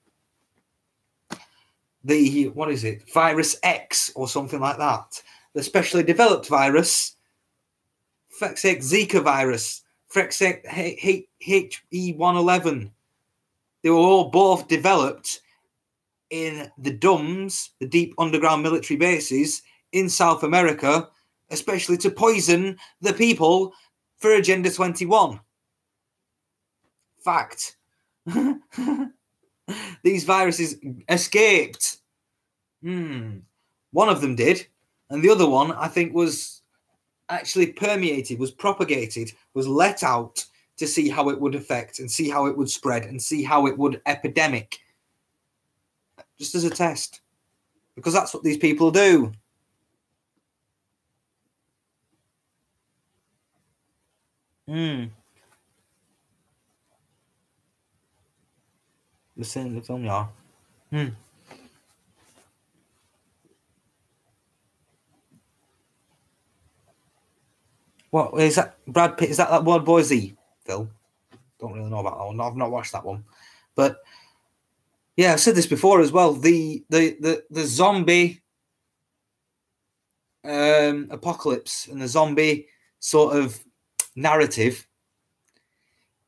What is it? Virus X or something like that. The specially developed virus, for fuck's sake, Zika virus, for fuck's sake, HE111. They were all both developed in the DUMBs, the deep underground military bases in South America, especially to poison the people for Agenda 21. Fact. These viruses escaped. One of them did. And the other one, I think, was actually permeated, was propagated, was let out to see how it would affect and see how it would spread and see how it would epidemic. Just as a test. Because that's what these people do. The same, the film, yeah. What is that? Brad Pitt? Is that World War Z film? Don't really know about that one. I've not watched that one, but yeah, I've said this before as well. The zombie apocalypse and the zombie sort of narrative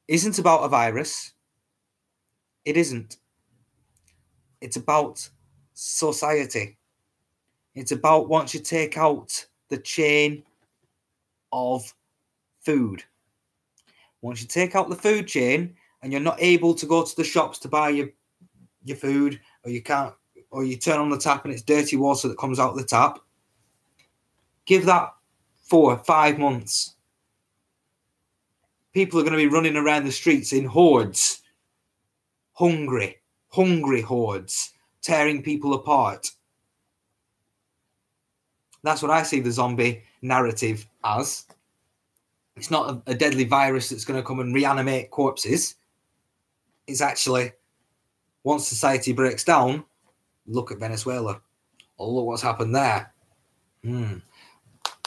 isn't about a virus. It isn't. It's about society. It's about once you take out the chain of food. Once you take out the food chain and you're not able to go to the shops to buy your food, or you can't, or you turn on the tap and it's dirty water that comes out the tap, give that 4 or 5 months. People are going to be running around the streets in hordes, hungry hordes, tearing people apart. That's what I see the zombie narrative as. It's not a deadly virus that's going to come and reanimate corpses. It's actually, once society breaks down, look at Venezuela. Oh, look what's happened there.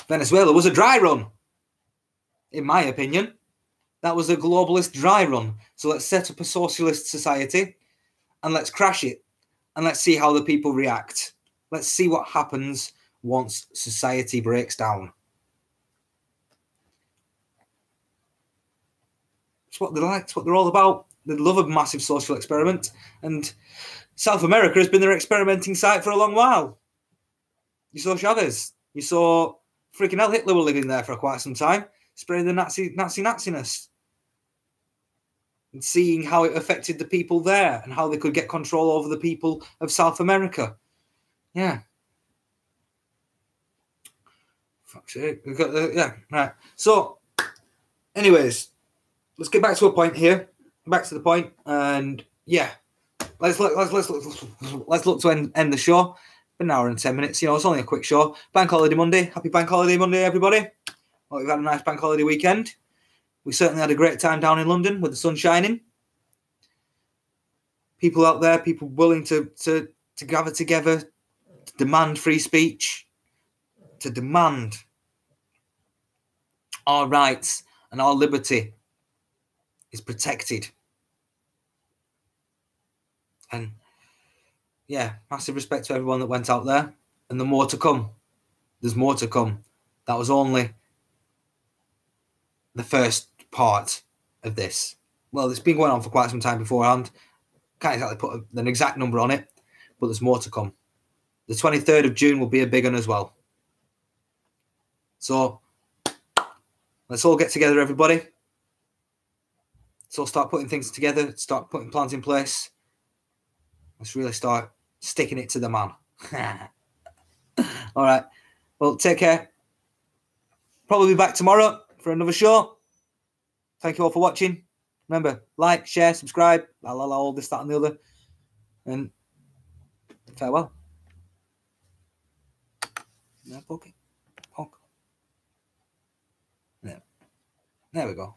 Venezuela was a dry run, in my opinion. That was a globalist dry run. So let's set up a socialist society and let's crash it. And let's see how the people react. Let's see what happens once society breaks down. It's what they like. It's what they're all about. They love a massive social experiment. And South America has been their experimenting site for a long while. You saw Chavez. You saw freaking hell, Hitler were living there for quite some time, spreading the Nazi-ness. And seeing how it affected the people there and how they could get control over the people of South America. Yeah. Fuck's sake. We've got yeah, right. So, anyways, let's get back to a point here. Back to the point, and yeah, let's look to end the show. An hour and 10 minutes. You know, it's only a quick show. Bank Holiday Monday. Happy Bank Holiday Monday, everybody. Hope you've had a nice Bank Holiday weekend. We certainly had a great time down in London with the sun shining. People out there, people willing to gather together, to demand free speech, to demand our rights and our liberty is protected. And yeah, massive respect to everyone that went out there. And the more to come. There's more to come. That was only the first part of this. Well, it's been going on for quite some time beforehand. Can't exactly put an exact number on it, but there's more to come. The 23rd of June will be a big one as well. So let's all get together, everybody. Let's all start putting things together, start putting plans in place. Let's really start sticking it to the man. All right. Well, take care. Probably be back tomorrow for another show. Thank you all for watching. Remember, like, share, subscribe, all this, that, and the other. And farewell. Okay. There we go.